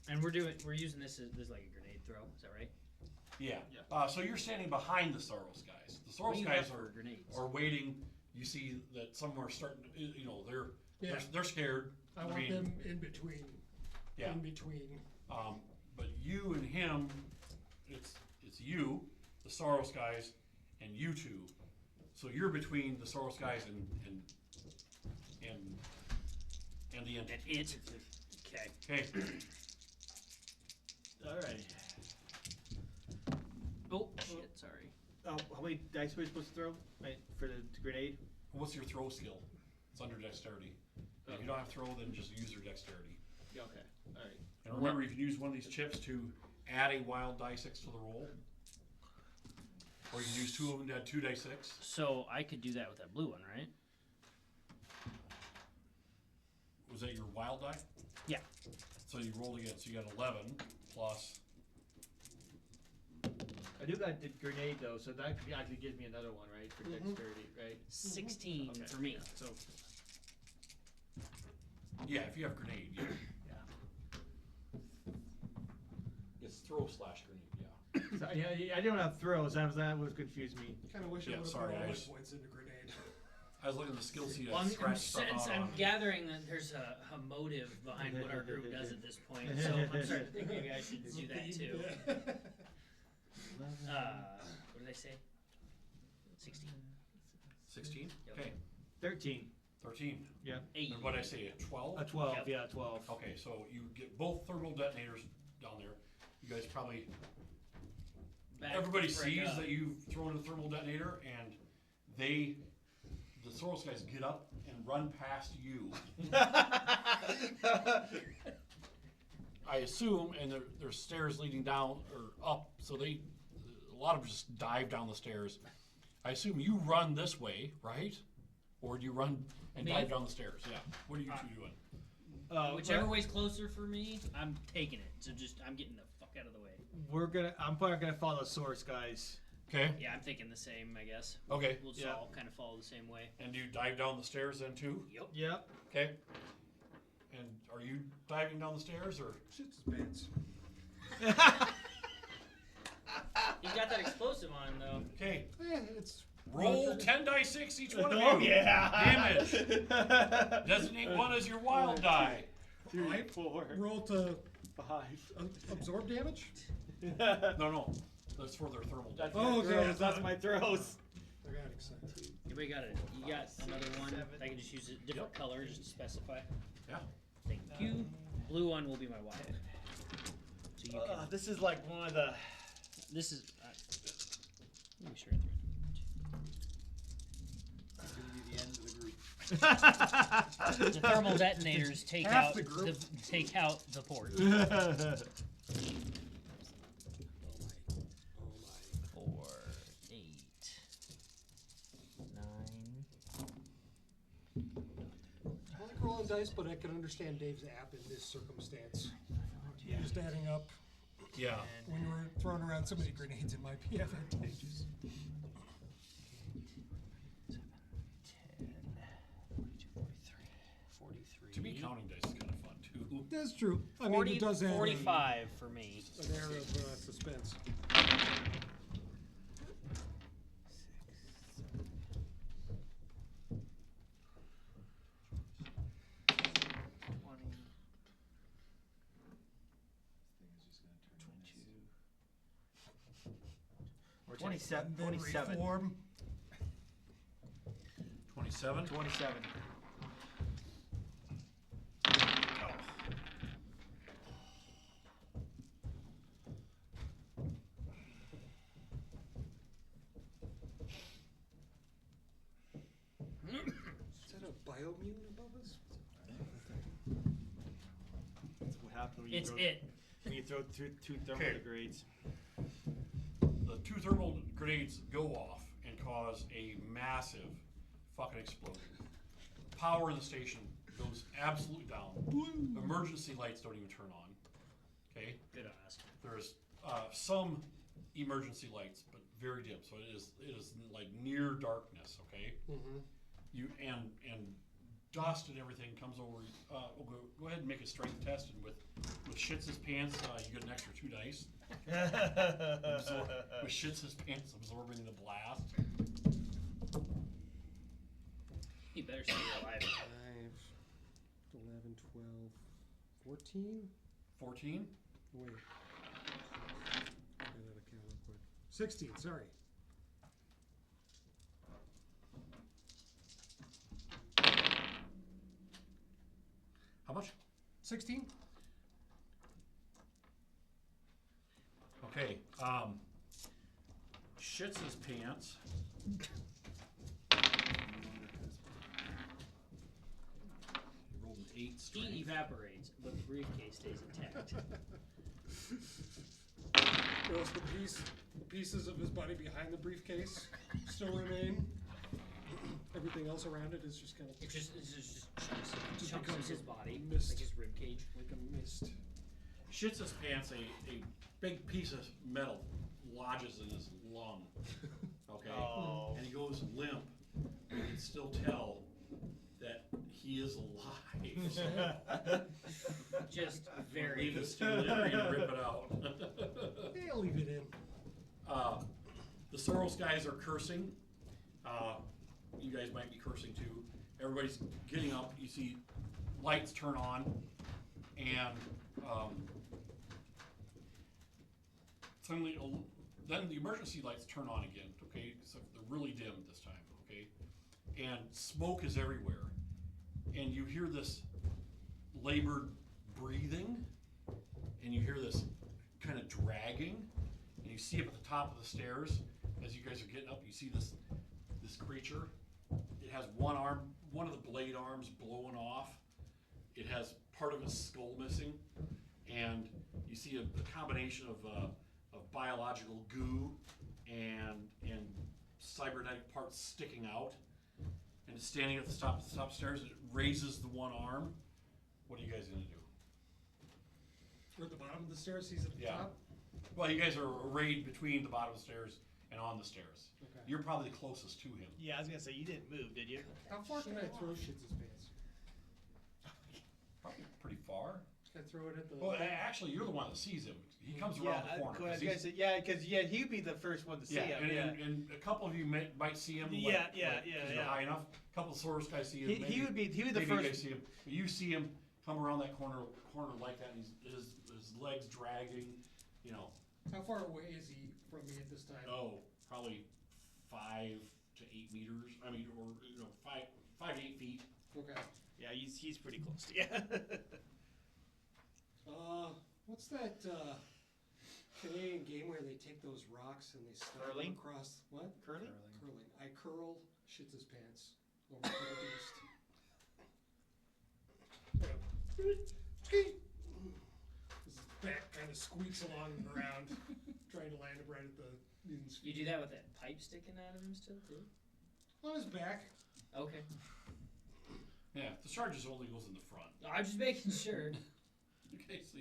And we're using this as like a grenade throw. Is that right? Yeah. Yeah. So you're standing behind the Soros guys. The What do Soros you guys have for are grenades? waiting. You see that some are starting. You know, they're scared. I want mean, them in between. Yeah. In between. But you and him, it's you, the Soros guys, and you two. So you're between the Soros guys and the And entity. it. Okay. Okay. Alright. Oh shit! Sorry. How many dice were we supposed to throw? Right, for the grenade? What's your throw skill? It's under dexterity. If you don't have throw, then just use your dexterity. Yeah, okay. Alright. And remember, you can use one of these chips to add a wild die 6 to the roll. Or you can use 2 of them to add 2 die 6. So I could do that with that blue one, right? Was that your wild die? Yeah. So you rolled again. So you got 11 plus. I do got the grenade though, so that actually gives me another one, right? For dexterity, right? 16 Okay. for me. So, Yeah, if you have grenade, yeah. It's throw slash grenade, yeah. so yeah, I don't have throws. That was confused me. Kind of wish I Yeah, would have sorry, put all I my just- points into grenade. I was looking at the skill sheet. Well, I scratched stuff out I'm on. gathing that there's a motive behind what our group does at this point, so I'm starting to think maybe I should do that too. What did I say? 16. 16? Yep. Okay. 13. 13. Yeah. 8. And what did I say? A 12? A 12, Yep. yeah, 12. Okay, so you get both thermal detonators down there. You guys probably. Back Everybody to break sees up. that you've thrown a thermal detonator, and the Soros guys get up and run past you. I assume, and there's stairs leading down or up, so a lot of them just dive down the stairs. I assume you run this way, right? Or do you run and Me? dive down the stairs? Yeah. What are you two doing? Whichever way's closer for me, I'm taking it. So I'm getting the fuck out of the way. I'm probably gonna follow the source guys. Okay. Yeah, I'm thinking the same, I guess. Okay. We'll just Yeah. all kind of follow the same way. And do you dive down the stairs then too? Yep. Yep. Okay. And are you diving down the stairs or? Shit's his pants. He's got that explosive on him though. Okay. It's Roll 10 die 6 each one of you. Oh yeah. Damage. Designate one as your wild die. 3, 4, roll to 5. absorb damage. No. That's for their thermal That's detonators. my okay, throws. That's my throws. I got excited. Everybody got it. You got another one. 7. I can just use a different color just to specify. Yeah. Thank you. Blue one will be my wild. So you can. This is like one of the. This is. Let me make sure I It's gonna be the end of the group. The thermal detonators take Half out the group. take out the port. 4, 8, 9. I like rolling dice, but I can understand Dave's app in this circumstance. Just adding up. Yeah. When you were throwing around so many grenades, it might be advantageous. 7, 10, 42, 43. To me, counting dice is kind of fun too. That's true. I mean, 40, it does add 45 for me. an air of suspense. 27. Then 27. reform. 27. 27. Is that a biomune above us? That's what happens when you It's throw, it. when you throw two thermal Okay. degrades. The 2 thermal grenades go off and cause a massive fucking explosion. Power in the station goes absolutely down. Emergency lights don't even turn on. Okay. Good on us. There's some emergency lights, but very dim. So it is like near darkness. Okay. Mm-hmm. You and dust and everything comes over. Go ahead and make a strength test, and with Shits' pants, you get an extra 2 dice. With Shits' pants absorbing the blast. You better stay alive. 5, 11, 12, 14? 14. Wait. I gotta count real quick. 16, sorry. How much? 16? Okay. Shits' pants. He rolled an 8 strength. He evaporates, but the briefcase stays intact. Whereas the pieces of his body behind the briefcase still remain. Everything else around it is just kind of It's just chunks Just of becomes his a body, mist. like his rib cage. like a mist. Shits' pants, a big piece of metal lodges in his lung. Okay? Oh. And he goes limp. You can still tell that he is alive. So Just very. leave it still in or you rip it out. Yeah, I'll leave it in. The Soros guys are cursing. You guys might be cursing too. Everybody's getting up. You see lights turn on, and suddenly, then the emergency lights turn on again. Okay, so they're really dim this time. Okay, and smoke is everywhere, and you hear this labored breathing, and you hear this kind of dragging, and you see up at the top of the stairs as you guys are getting up. You see this creature. It has one arm, one of the blade arms blown off. It has part of its skull missing, and you see a combination of biological goo and cybernetic parts sticking out. And it's standing at the top stairs. It raises the one arm. What are you guys gonna do? We're at the bottom of the stairs, he's at the Yeah. top. Well, you guys are arrayed between the bottom of the stairs and on the stairs. Okay. You're probably the closest to him. Yeah, I was gonna say you didn't move, did you? How far can I throw Shits' pants? Probably pretty far. Can I throw it at the... Well, actually, you're the one that sees him. He comes around the corner. I was 'cause gonna he's- say, yeah, because he'd be the first one to see yeah, him. and a couple of you might see him. Yeah, like, yeah, 'cause yeah, you're high enough. A couple of Soros guys see him. He would be the maybe you guys first. see him. But you see him come around that corner like that, and his legs dragging. You know, How far away is he from me at this time? probably 5 to 8 meters. I mean, or 5 to 8 feet. Okay. Yeah, he's pretty close to you. What's that Canadian game where they take those rocks and they slide them Curling? across? What? Curling? Curling. I curl Shits' pants over to the beast. His back kind of squeaks along the ground, trying to land it right at the mutant's You feet. do that with that pipe sticking out of him still, too? On his back. Okay. Yeah, the charge only goes in the front. I'm just making sure. Okay, so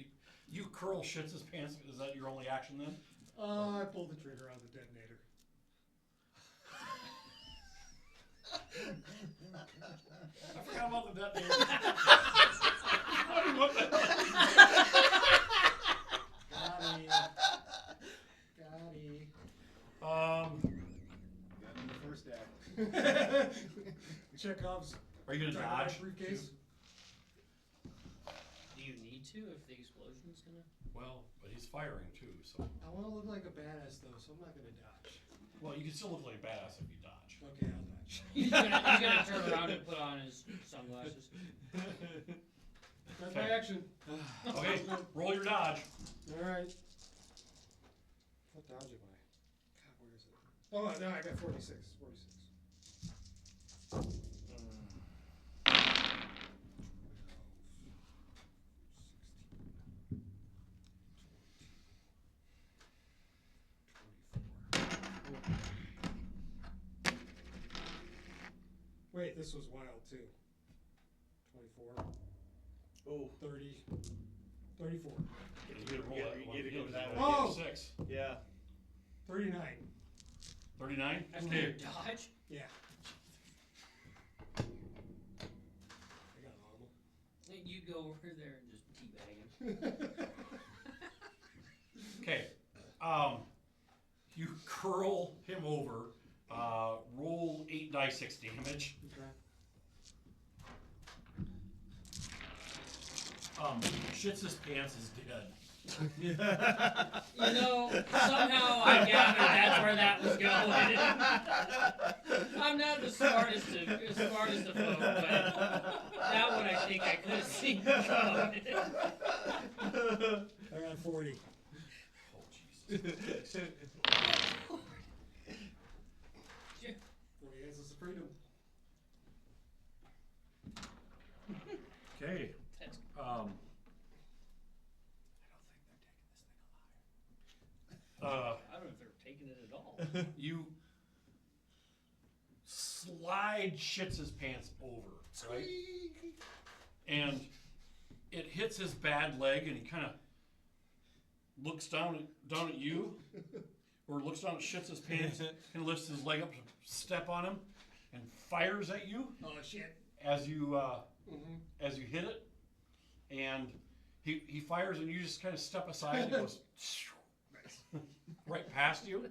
you curl Shits' pants. Is that your only action then? I pulled the trigger on the detonator. I forgot about the detonator. I mean, what the Got Got in the first act. Chekhov's Are you gonna dynamite dodge? briefcase. Do you need to if the explosion's gonna? Well, but he's firing too, so. I want to look like a badass though, so I'm not gonna dodge. Well, you can still look like a badass if you dodge. Okay, I'll dodge. He's gonna turn around and put on his sunglasses. That's my Okay. action. Okay, roll your dodge. All right. What dodge am I? God, where is it? Oh no, I got 46. 46. Wait, this was wild too. 24, Oh, 30, 34. You get to roll that one. You get to go to that You one. get Oh! 6. yeah. 39. 39? That's Okay. your dodge. Yeah. I got normal. You go over there and just teabag him. Okay. You curl him over. Roll 8d6 damage. Okay. Shits his pants is dead. You know, somehow I gathered that's where that was going. I'm not the smartest of folk, but that one I think I could have seen coming. I got 40. Oh, Jesus. 40 ounces of freedom. Okay. That's- I don't know if they're taking it at all. You slide shits his pants over, right? And it hits his bad leg, and he kind of looks down at you, or looks down at shits his pants, and lifts his leg up to step on him, and fires at you Oh shit. as you Mm-hmm. as you hit it, and he fires, and you just kind of step aside, and it goes right past you,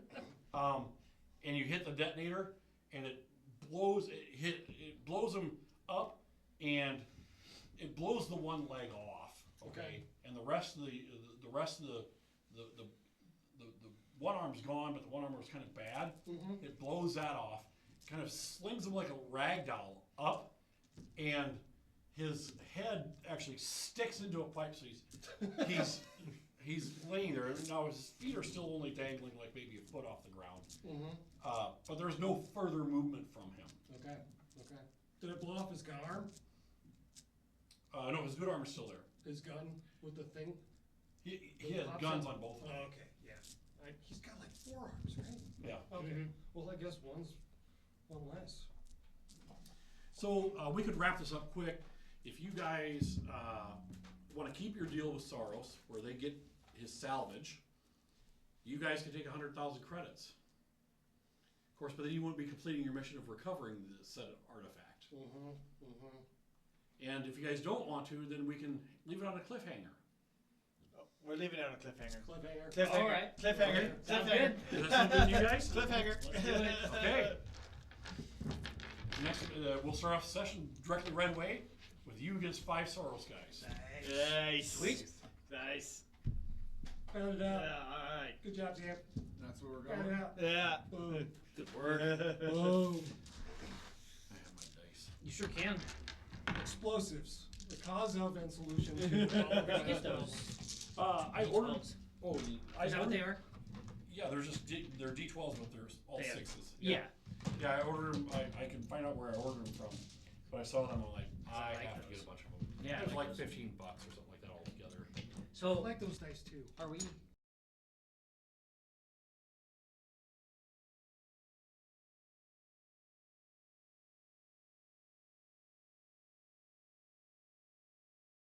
and you hit the detonator, and it blows him up, and it blows the one leg off. Okay, and the rest of the one arm's gone, but the one arm was kind of bad. Mm-hmm. It blows that off, kind of slings him like a rag doll up, and his head actually sticks into a pipe, so he's laying there. Now his feet are still only dangling like maybe a foot off the ground, Mm-hmm. but there's no further movement from him. Okay. Okay. Did it blow off his gun arm? No, his good arm is still there. His gun with the thing? He has Pops guns up? on both of them. Oh, okay. Yeah. He's got like 4 arms, right? Yeah. Okay. Well, I guess one less. So we could wrap this up quick. If you guys want to keep your deal with Saros, where they get his salvage, you guys can take 100,000 credits. Of course, but then you won't be completing your mission of recovering the said artifact. Mm-hmm. Mm-hmm. And if you guys don't want to, then we can leave it on a cliffhanger. We're leaving it on a cliffhanger. Cliffhanger. Cliffhanger. All right. Cliffhanger. Okay. Sounds Cliffhanger. good. Does that sound good to you guys? Cliffhanger. Let's do it. Okay. Next, we'll start off the session directly right away with you against 5 Saros guys. Nice. Sweet. Nice. Found it Yeah, out. alright. Good job, Sam. That's where we're Found it going. out. Yeah. Boom. Good work. Boom. I have my dice. You sure can. Explosives. The cause of and solution to. Where'd you get those? I ordered. D12s? Oh, Is that what they are? Yeah, they're just they're D12s, but they're all They are. 6s. Yeah. Yeah, I ordered them. I can find out where I ordered them from, but I saw them. I'm like, I like have to those. get a bunch of them. Yeah, I it was like like those. $15 or something like that all together. I So like those dice too. are we